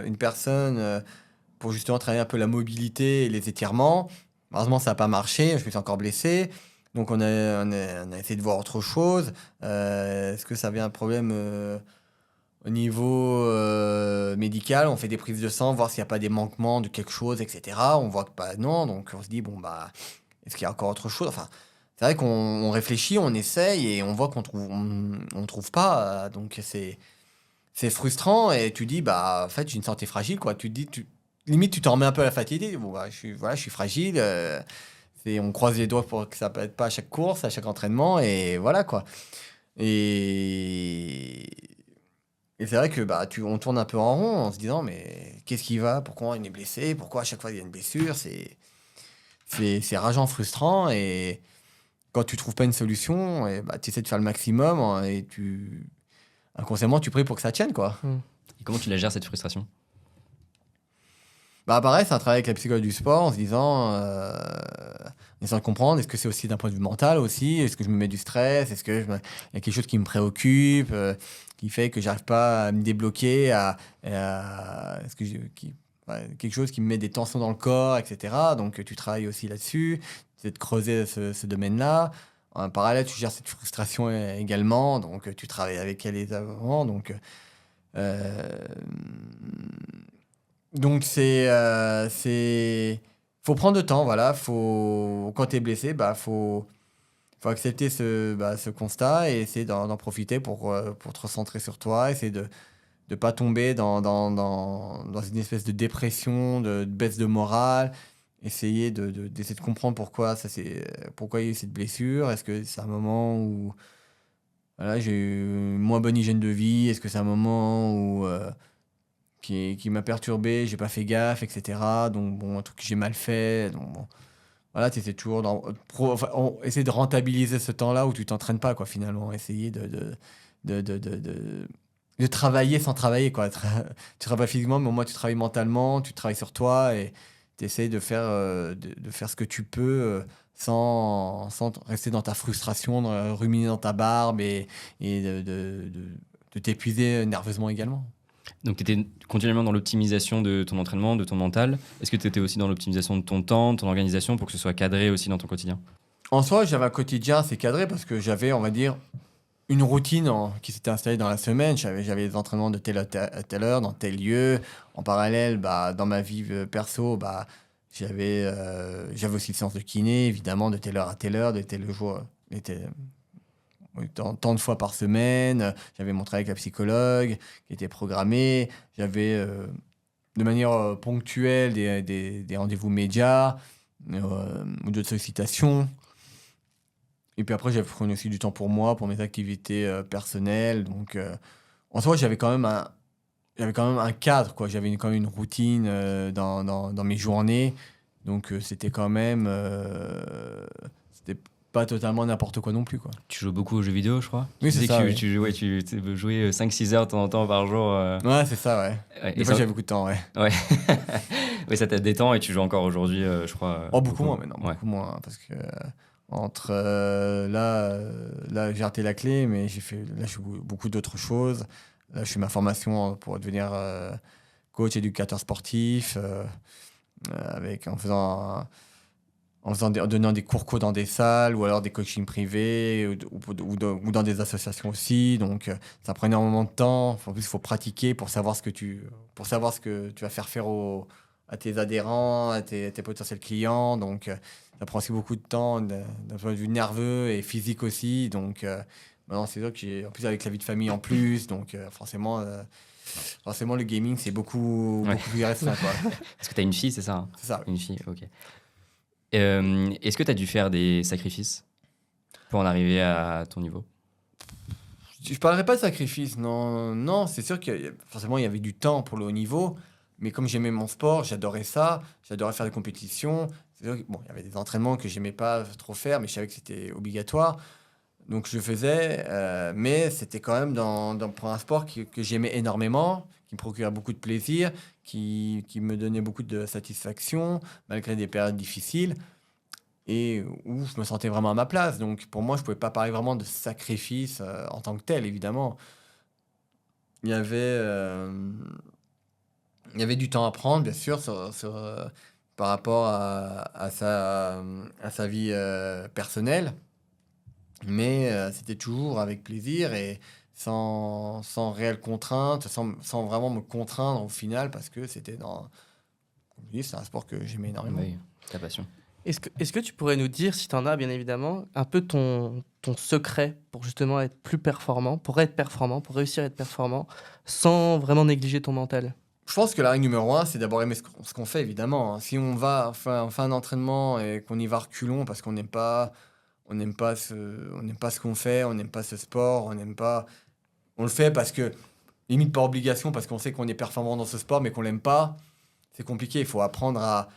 une personne pour justement travailler un peu la mobilité et les étirements. Heureusement, ça n'a pas marché, je me suis encore blessé. Donc, on a essayé de voir autre chose. Est-ce que ça avait un problème au niveau médical? On fait des prises de sang, voir s'il n'y a pas des manquements de quelque chose, etc. On voit que pas, non. Donc, on se dit, bon, bah, est-ce qu'il y a encore autre chose? Enfin, c'est vrai qu'on réfléchit, on essaye et on voit on trouve pas. Donc, c'est frustrant et tu dis, bah, en fait, j'ai une santé fragile, quoi. Tu te dis, limite, tu t'en remets un peu à la fatigue. Bon, bah, je suis fragile. On croise les doigts pour que ça ne pète pas à chaque course, à chaque entraînement, et voilà, quoi. Et, et c'est vrai que bah, on tourne un peu en rond en se disant, mais qu'est-ce qui va? Pourquoi on est blessé? Pourquoi à chaque fois il y a une blessure? C'est rageant, frustrant, et quand tu trouves pas une solution, et bah, tu essaies de faire le maximum, hein, et inconsciemment, tu pries pour que ça tienne, quoi. Et comment tu la gères, cette frustration? Bah pareil, c'est un travail avec la psychologue du sport en se disant, en essayant de comprendre, est-ce que c'est aussi d'un point de vue mental aussi? Est-ce que je me mets du stress? Il y a quelque chose qui me préoccupe, qui fait que j'arrive pas à me débloquer, est-ce que quelque chose qui me met des tensions dans le corps, etc. Donc tu travailles aussi là-dessus, tu essaies de creuser ce domaine-là. En parallèle, tu gères cette frustration également, donc tu travailles avec elle avant, euh, donc faut prendre le temps, voilà. Quand t'es blessé, bah faut accepter ce constat et essayer d'en profiter pour te recentrer sur toi, essayer de pas tomber dans une espèce de dépression, de baisse de morale, essayer d'essayer de comprendre pourquoi il y a eu cette blessure. Est-ce que c'est un moment où voilà, j'ai eu une moins bonne hygiène de vie? Est-ce que c'est un moment où qui m'a perturbé, j'ai pas fait gaffe, etc. Donc bon, un truc que j'ai mal fait. Donc bon, voilà, tu essaies toujours essayer de rentabiliser ce temps-là où tu t'entraînes pas, quoi, finalement. Essayer de travailler sans travailler, quoi. Tu travailles physiquement, mais au moins tu travailles mentalement, tu travailles sur toi et tu essaies de faire ce que tu peux sans rester dans ta frustration, ruminer dans ta barbe et de t'épuiser nerveusement également. Donc, tu étais continuellement dans l'optimisation de ton entraînement, de ton mental. Est-ce que tu étais aussi dans l'optimisation de ton temps, de ton organisation, pour que ce soit cadré aussi dans ton quotidien? En soi, j'avais un quotidien assez cadré parce que j'avais, on va dire, une routine qui s'était installée dans la semaine. J'avais des entraînements de telle à telle heure, dans tel lieu. En parallèle, bah, dans ma vie perso, bah, j'avais aussi une séance de kiné, évidemment, de telle heure à telle heure, de tel jour, tant de fois par semaine. J'avais mon travail avec la psychologue qui était programmé. J'avais de manière ponctuelle des rendez-vous médias ou d'autres sollicitations. Et puis après, j'avais pris aussi du temps pour moi, pour mes activités personnelles. Donc, en soi, j'avais quand même un cadre, quoi. J'avais quand même une routine dans mes journées. Donc, c'était quand même... c'était pas totalement n'importe quoi non plus, quoi. Tu joues beaucoup aux jeux vidéo, je crois. Oui, c'est ça, oui. Tu veux jouer 5-6 heures de temps en temps par jour. Ouais, c'est ça, ouais. Ouais, Des et fois, ça, j'avais beaucoup de temps, ouais. ouais. Oui, ça t'aide des temps et tu joues encore aujourd'hui, je crois. Oh, beaucoup moins maintenant, Ouais. beaucoup moins. Parce que là, j'ai raté la clé, mais je fais beaucoup d'autres choses. Là, je fais ma formation pour devenir coach éducateur sportif, en donnant des cours dans des salles ou alors des coachings privés ou dans des associations aussi. Donc, ça prend énormément de temps. En plus, il faut pratiquer pour savoir ce que tu vas faire à tes adhérents, à tes potentiels clients. Donc, ça prend aussi beaucoup de temps d'un point de vue nerveux et physique aussi. Donc, maintenant, c'est sûr que j'ai, en plus, avec la vie de famille en plus. Donc, forcément, le gaming, c'est beaucoup plus restreint, quoi. Parce que tu as une fille, c'est ça, hein? C'est ça. Une fille, ok. Est-ce que tu as dû faire des sacrifices pour en arriver à ton niveau? Je ne parlerai pas de sacrifice, non, c'est sûr que forcément il y avait du temps pour le haut niveau, mais comme j'aimais mon sport, j'adorais ça, j'adorais faire des compétitions. C'est sûr que, bon, il y avait des entraînements que j'aimais pas trop faire, mais je savais que c'était obligatoire, donc je le faisais, mais c'était quand même pour un sport que j'aimais énormément, qui me procurait beaucoup de plaisir, qui me donnait beaucoup de satisfaction, malgré des périodes difficiles, et où je me sentais vraiment à ma place. Donc pour moi, je ne pouvais pas parler vraiment de sacrifice en tant que tel, évidemment. Il y avait du temps à prendre, bien sûr, par rapport à sa vie personnelle, mais c'était toujours avec plaisir et sans réelle contrainte, sans vraiment me contraindre au final, parce que c'était comme je dis, c'est un sport que j'aimais énormément. Oui, ta passion. Est-ce que tu pourrais nous dire, si tu en as bien évidemment, un peu ton secret pour justement être plus performant, pour réussir à être performant, sans vraiment négliger ton mental? Je pense que la règle numéro 1, c'est d'abord aimer ce qu'on fait, évidemment. Hein. Si on va faire un entraînement et qu'on y va reculons parce qu'on n'aime pas ce qu'on fait, on n'aime pas ce sport, on le fait parce que, limite par obligation, parce qu'on sait qu'on est performant dans ce sport, mais qu'on l'aime pas, c'est compliqué. Il faut apprendre à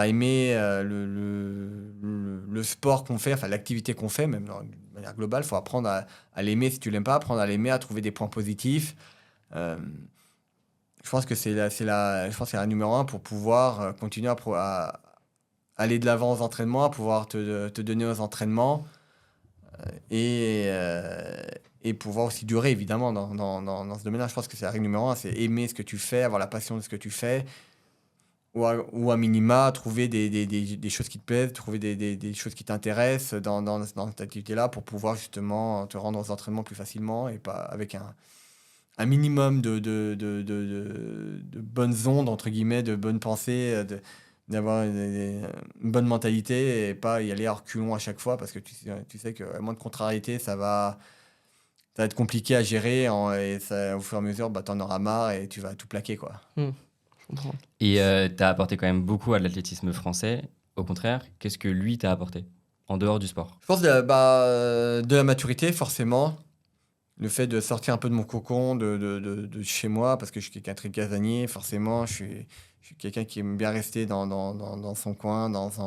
aimer le sport qu'on fait, enfin l'activité qu'on fait, même de manière globale. Il faut apprendre à l'aimer si tu l'aimes pas, apprendre à l'aimer, à trouver des points positifs. Je pense que c'est la numéro 1 pour pouvoir continuer à aller de l'avant aux entraînements, à pouvoir te donner aux entraînements et pouvoir aussi durer, évidemment, dans ce domaine-là. Je pense que c'est la règle numéro 1, c'est aimer ce que tu fais, avoir la passion de ce que tu fais, ou à minima, trouver des choses qui te plaisent, trouver des choses qui t'intéressent dans cette activité-là pour pouvoir justement te rendre aux entraînements plus facilement et pas avec un minimum de bonnes ondes, entre guillemets, de bonnes pensées, d'avoir une bonne mentalité et pas y aller à reculons à chaque fois parce que tu sais qu'à moins de contrariété, ça va être compliqué à gérer et ça, au fur et à mesure, t'en auras marre et tu vas tout plaquer, quoi. Je comprends. Et tu as apporté quand même beaucoup à l'athlétisme français. Au contraire, qu'est-ce que lui t'a apporté en dehors du sport? Je pense de la maturité, forcément. Le fait de sortir un peu de mon cocon, de chez moi, parce que je suis quelqu'un de très casanier, forcément, je suis quelqu'un qui aime bien rester dans son coin, dans ce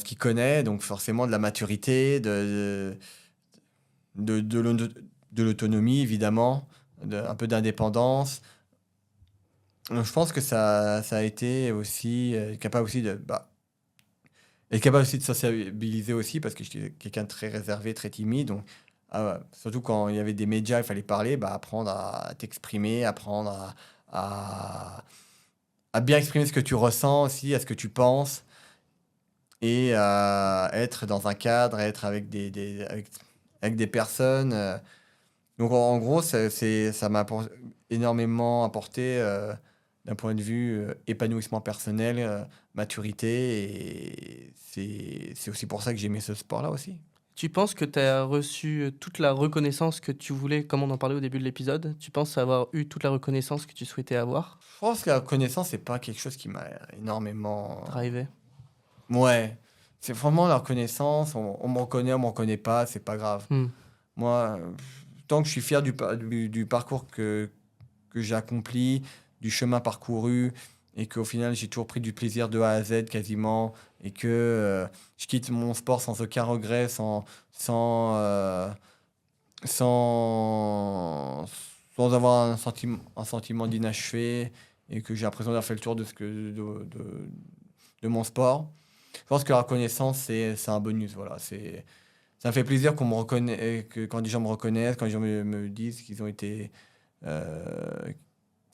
qu'il connaît, donc forcément de la maturité, de l'autonomie, évidemment, un peu d'indépendance. Donc, je pense que ça a été aussi capable aussi être capable aussi de sociabiliser aussi, parce que j'étais quelqu'un de très réservé, très timide. Donc, surtout quand il y avait des médias, il fallait parler, apprendre à t'exprimer, apprendre à bien exprimer ce que tu ressens aussi, à ce que tu penses, et à être dans un cadre, être avec des personnes. Donc, en gros, ça m'a énormément apporté d'un point de vue épanouissement personnel, maturité, et c'est aussi pour ça que j'aimais ce sport-là aussi. Tu penses que tu as reçu toute la reconnaissance que tu voulais, comme on en parlait au début de l'épisode? Tu penses avoir eu toute la reconnaissance que tu souhaitais avoir? Je pense que la reconnaissance, c'est pas quelque chose qui m'a énormément... Drivé. Ouais, c'est vraiment la reconnaissance, on me reconnaît, on me reconnaît pas, c'est pas grave. Moi, tant que je suis fier du parcours que j'ai accompli, du chemin parcouru, et qu'au final, j'ai toujours pris du plaisir de A à Z quasiment, et que je quitte mon sport sans aucun regret, sans avoir un sentiment d'inachevé, et que j'ai l'impression d'avoir fait le tour de mon sport. Je pense que la reconnaissance, c'est un bonus. Voilà. Ça me fait plaisir qu'on me reconnaisse, que quand des gens me reconnaissent, quand les gens me disent qu'ils ont été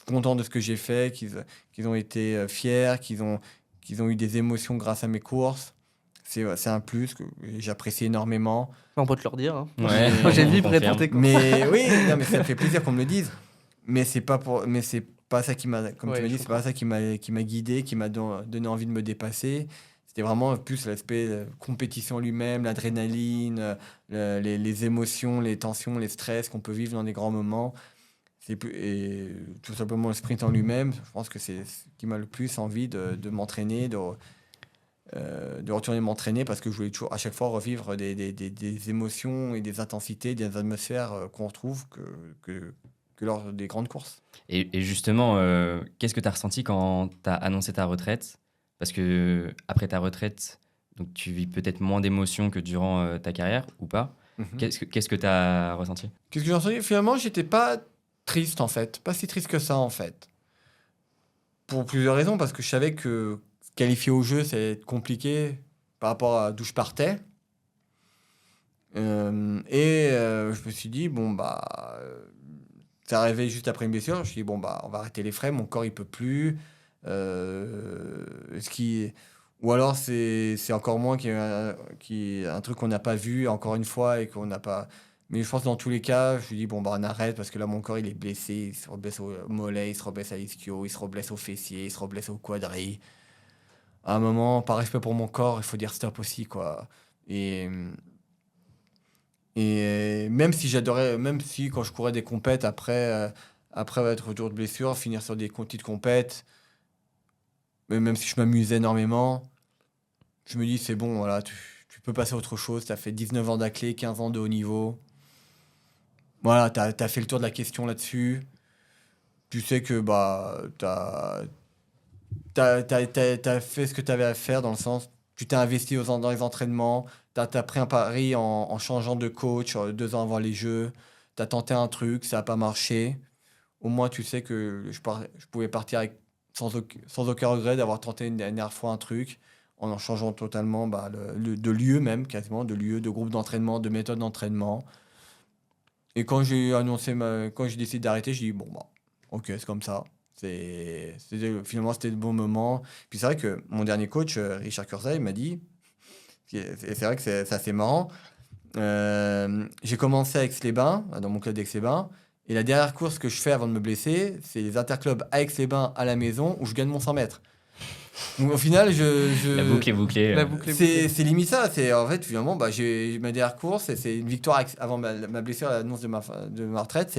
contents de ce que j'ai fait, qu'ils ont été fiers, qu'ils ont eu des émotions grâce à mes courses. C'est un plus que j'apprécie énormément. On peut te le dire. Hein. Ouais, moi, j'ai on vibré confirme. pour tes courses. Mais oui, non, mais ça me fait plaisir qu'on me le dise. Mais c'est pas ça qui m'a, comme Ouais, tu m'as dit, je c'est pas ça qui m'a guidé, qui m'a donné envie de me dépasser. C'était vraiment plus l'aspect compétition lui-même, l'adrénaline, les émotions, les tensions, les stress qu'on peut vivre dans des grands moments. Et tout simplement le sprint en lui-même, je pense que c'est ce qui m'a le plus envie de m'entraîner, de retourner m'entraîner, parce que je voulais toujours à chaque fois revivre des émotions et des intensités, des atmosphères qu'on retrouve que lors des grandes courses. Et justement, qu'est-ce que tu as ressenti quand tu as annoncé ta retraite? Parce que après ta retraite, donc tu vis peut-être moins d'émotions que durant ta carrière, ou pas. Mhm. Qu'est-ce que tu as ressenti? Qu'est-ce que j'en sais? Finalement, j'étais pas triste en fait. Pas si triste que ça en fait. Pour plusieurs raisons, parce que je savais que se qualifier au jeu, ça allait être compliqué par rapport à d'où je partais. Je me suis dit, bon, bah, ça arrivait juste après une blessure. Je me suis dit, bon, bah, on va arrêter les frais, mon corps, il peut plus. Euh, ce qui... Ou alors, c'est encore moins qui est un truc qu'on n'a pas vu encore une fois et qu'on n'a pas. Mais je pense que dans tous les cas, je me suis dit, bon, bah, on arrête parce que là, mon corps, il est blessé. Il se reblesse au mollet, il se reblesse à l'ischio, il se reblesse au fessier, il se reblesse au quadri. À un moment, par respect pour mon corps, il faut dire stop aussi, quoi. Et. Et même si quand je courais des compètes après être retour de blessure, finir sur des petites compètes, mais même si je m'amusais énormément, je me dis c'est bon, voilà, tu peux passer à autre chose. Tu as fait 19 ans d'athlé, 15 ans de haut niveau. Voilà, tu as fait le tour de la question là-dessus. Tu sais que bah, t'as fait ce que tu avais à faire dans le sens, tu t'es investi dans les entraînements, t'as pris un pari en changeant de coach 2 ans avant les Jeux, t'as tenté un truc, ça n'a pas marché. Au moins, tu sais que je pouvais partir sans aucun regret d'avoir tenté une dernière fois un truc en changeant totalement bah, de lieu même, quasiment, de lieu, de groupe d'entraînement, de méthode d'entraînement. Et quand j'ai décidé d'arrêter, j'ai dit, bon, bah, ok, c'est comme ça. Finalement, c'était le bon moment. Puis c'est vrai que mon dernier coach, Richard Curzay, m'a dit, et c'est vrai que c'est assez marrant, j'ai commencé à Aix-les-Bains, dans mon club d'Aix-les-Bains, et la dernière course que je fais avant de me blesser, c'est les interclubs à Aix-les-Bains à la maison où je gagne mon 100 mètres. Donc au final, La boucle est bouclée. La boucle est bouclée. c'est limite ça. En fait, finalement, bah, j'ai ma dernière course, et c'est une victoire avant ma blessure, l'annonce de ma retraite,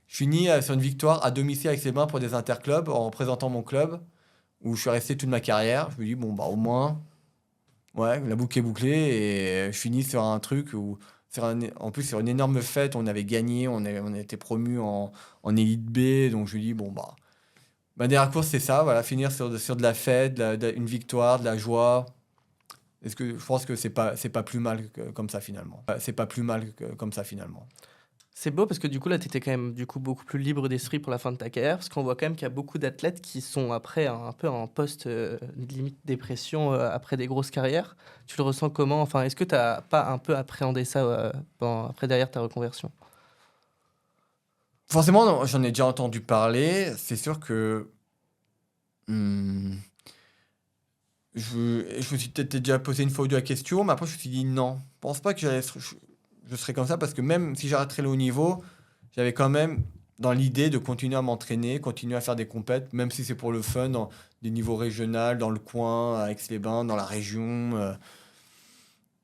je finis sur une victoire à domicile avec les bains pour des interclubs en représentant mon club où je suis resté toute ma carrière. Je me dis, bon, bah au moins, ouais, la boucle est bouclée et je finis sur un truc en plus, sur une énorme fête, on avait gagné, on a été promu en Élite B. Donc je me dis, bon, bah, ma dernière course, c'est ça, voilà, finir sur de la fête, une victoire, de la joie. Je pense que c'est pas plus mal comme ça finalement. C'est pas plus mal comme ça finalement. C'est beau parce que du coup, là, tu étais quand même du coup, beaucoup plus libre d'esprit pour la fin de ta carrière, parce qu'on voit quand même qu'il y a beaucoup d'athlètes qui sont après un peu en limite dépression après des grosses carrières. Tu le ressens comment? Enfin, est-ce que tu n'as pas un peu appréhendé ça après derrière ta reconversion? Forcément, non, j'en ai déjà entendu parler. C'est sûr que hmm, je me suis peut-être déjà posé une fois ou deux la question, mais après je me suis dit non. Je pense pas que je serais comme ça parce que même si j'arrêterais le haut niveau, j'avais quand même dans l'idée de continuer à m'entraîner, continuer à faire des compètes, même si c'est pour le fun, dans des niveaux régionaux, dans le coin, à Aix-les-Bains, dans la région.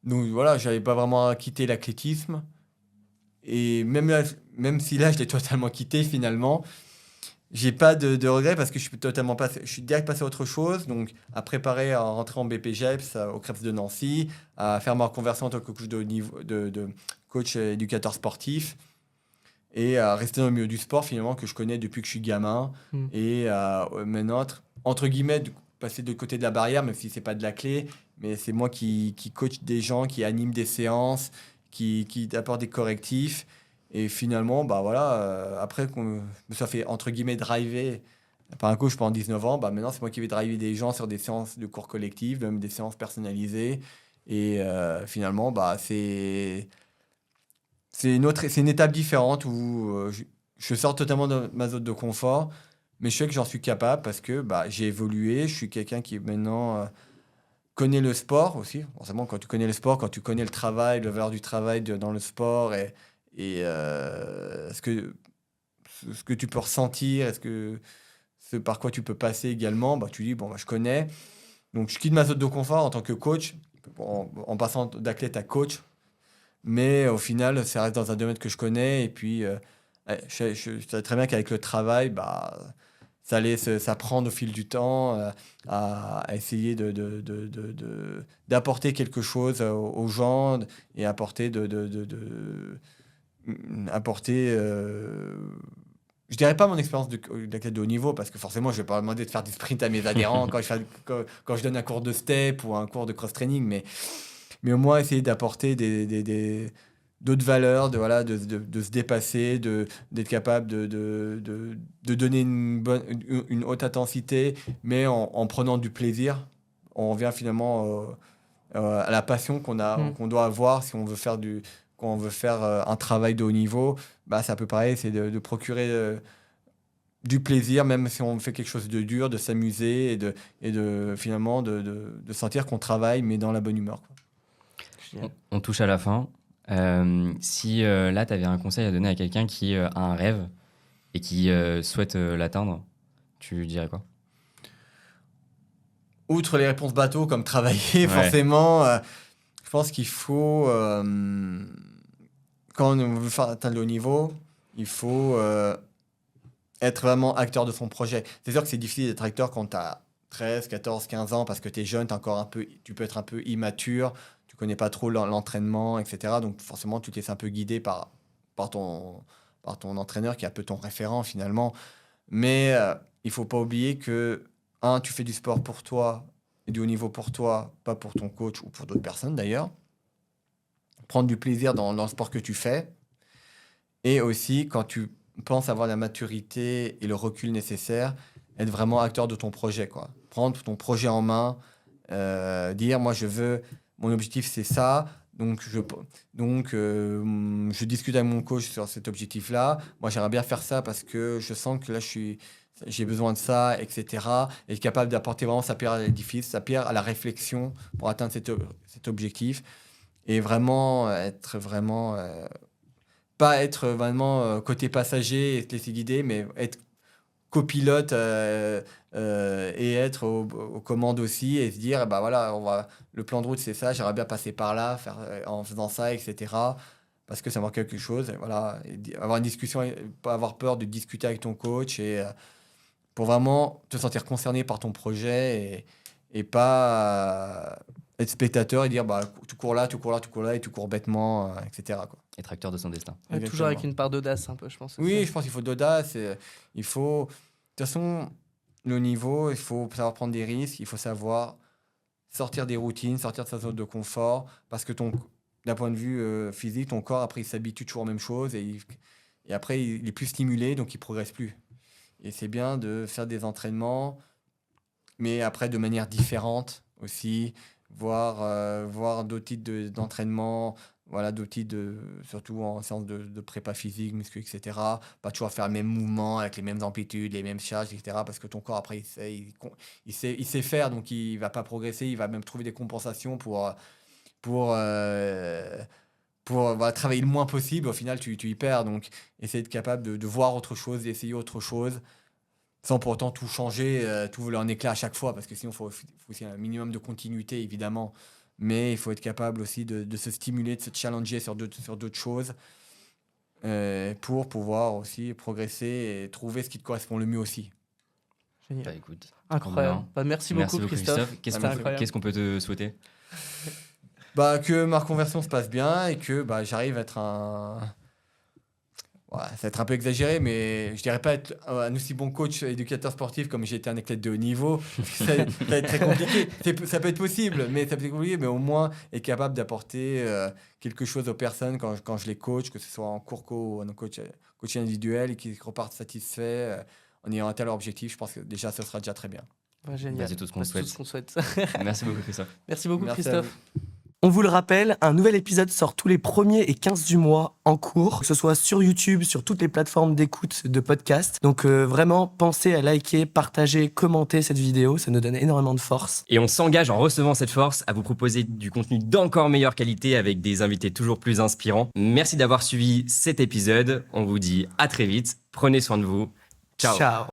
Donc voilà, j'avais pas vraiment quitté l'athlétisme. Et même si là, je l'ai totalement quitté finalement, j'ai pas de regrets parce que je suis direct passé à autre chose, donc à préparer à rentrer en BPGEPS au Crêpes de Nancy, à faire ma reconversion en tant que coach de coach éducateur sportif et à rester dans le milieu du sport finalement que je connais depuis que je suis gamin et à maintenant entre guillemets passer de côté de la barrière, même si c'est pas de la clé, mais c'est moi qui coach des gens, qui anime des séances, qui apporte des correctifs. Et finalement, bah voilà, après qu'on me soit fait, entre guillemets, driver par un coach pendant 19 ans, bah maintenant, c'est moi qui vais driver des gens sur des séances de cours collectifs, même des séances personnalisées. Et finalement, bah, c'est une étape différente où je sors totalement de ma zone de confort, mais je sais que j'en suis capable parce que bah, j'ai évolué. Je suis quelqu'un qui maintenant connaît le sport aussi. Forcément, quand tu connais le sport, quand tu connais le travail, le valeur du travail dans le sport et ce que tu peux ressentir, ce par quoi tu peux passer également, bah, tu dis, bon, bah, je connais. Donc, je quitte ma zone de confort en tant que coach, en passant d'athlète à coach. Mais au final, ça reste dans un domaine que je connais. Et puis, je sais très bien qu'avec le travail, bah, ça allait s'apprendre au fil du temps à essayer d'apporter quelque chose aux gens et apporter je dirais pas mon expérience d'athlète de haut niveau parce que forcément je vais pas demander de faire du sprint à mes adhérents quand je donne un cours de step ou un cours de cross training, mais mais au moins essayer d'apporter d'autres valeurs, de se dépasser, d'être capable de donner une haute intensité, mais en prenant du plaisir. On revient finalement à la passion qu'on doit avoir si on veut faire un travail de haut niveau. Bah, c'est un peu pareil, c'est de procurer du plaisir, même si on fait quelque chose de dur, de s'amuser et de finalement de sentir qu'on travaille, mais dans la bonne humeur, quoi. On touche à la fin. Si là, tu avais un conseil à donner à quelqu'un qui a un rêve et qui souhaite l'atteindre, tu dirais quoi ? Outre les réponses bateau, comme travailler, forcément, je pense qu'il faut, quand on veut atteindre le haut niveau, il faut être vraiment acteur de son projet. C'est sûr que c'est difficile d'être acteur quand tu as 13, 14, 15 ans, parce que tu es jeune, tu peux être un peu immature, tu connais pas trop l'entraînement, etc. Donc forcément, tu te laisses un peu guider par ton entraîneur, qui est un peu ton référent finalement. Mais il faut pas oublier que tu fais du sport pour toi et du haut niveau pour toi, pas pour ton coach ou pour d'autres personnes d'ailleurs. Prendre du plaisir dans le sport que tu fais. Et aussi, quand tu penses avoir la maturité et le recul nécessaire, être vraiment acteur de ton projet, quoi. Prendre ton projet en main, dire, moi, mon objectif, c'est ça. Donc, je discute avec mon coach sur cet objectif-là. Moi, j'aimerais bien faire ça parce que je sens que là, j'ai besoin de ça, etc. Et être capable d'apporter vraiment sa pierre à l'édifice, sa pierre à la réflexion pour atteindre cet objectif. Et vraiment pas être vraiment côté passager et se laisser guider, mais être copilote et être aux commandes aussi et se dire, bah voilà, le plan de route, c'est ça, j'aimerais bien passer par là, en faisant ça, etc. Parce que ça manque quelque chose. Voilà, avoir une discussion, pas avoir peur de discuter avec ton coach et pour vraiment te sentir concerné par ton projet et pas être spectateur et dire bah, tu cours là et tu cours bêtement, etc. quoi. Être acteur de son destin. Ouais, toujours avec une part d'audace un peu, je pense. Oui, je pense qu'il faut d'audace. Il faut... De toute façon, le niveau, il faut savoir prendre des risques, il faut savoir sortir des routines, sortir de sa zone de confort, parce que d'un point de vue physique, ton corps, après, il s'habitue toujours aux mêmes choses et après, il est plus stimulé, donc il ne progresse plus. Et c'est bien de faire des entraînements, mais après, de manière différente aussi, voir d'autres types d'entraînement, voilà, d'autres types surtout en séance de prépa physique, muscu, etc. Pas toujours faire les mêmes mouvements avec les mêmes amplitudes, les mêmes charges, etc. Parce que ton corps, après, il sait faire, donc il ne va pas progresser, il va même trouver des compensations pour travailler le moins possible. Au final, tu y perds. Donc, essayer d'être capable de voir autre chose, d'essayer autre chose, sans pour autant tout changer, tout voler en éclat à chaque fois, parce que sinon, il faut aussi un minimum de continuité, évidemment. Mais il faut être capable aussi de se stimuler, de se challenger sur d'autres choses pour pouvoir aussi progresser et trouver ce qui te correspond le mieux aussi. Génial. Bah, écoute, Incroyable. Bah, merci beaucoup, Christophe. Qu'est-ce qu'on peut te souhaiter ? Que ma reconversion se passe bien et que j'arrive à être ça va être un peu exagéré, mais je dirais pas être un aussi bon coach éducateur sportif comme j'ai été un athlète de haut niveau. Ça va être très compliqué. Ça peut être possible, mais ça peut être compliqué, mais au moins être capable d'apporter quelque chose aux personnes quand je les coach, que ce soit en cours ou en coaching individuel, et qu'ils repartent satisfaits en ayant atteint leur objectif. Je pense que déjà, ça sera déjà très bien. Ouais, génial. C'est tout ce qu'on souhaite. Merci beaucoup, Christophe. Merci beaucoup, Christophe. On vous le rappelle, un nouvel épisode sort tous les 1er et 15 du mois en cours, que ce soit sur YouTube, sur toutes les plateformes d'écoute de podcasts. Donc vraiment, pensez à liker, partager, commenter cette vidéo, ça nous donne énormément de force. Et on s'engage en recevant cette force à vous proposer du contenu d'encore meilleure qualité avec des invités toujours plus inspirants. Merci d'avoir suivi cet épisode. On vous dit à très vite. Prenez soin de vous. Ciao.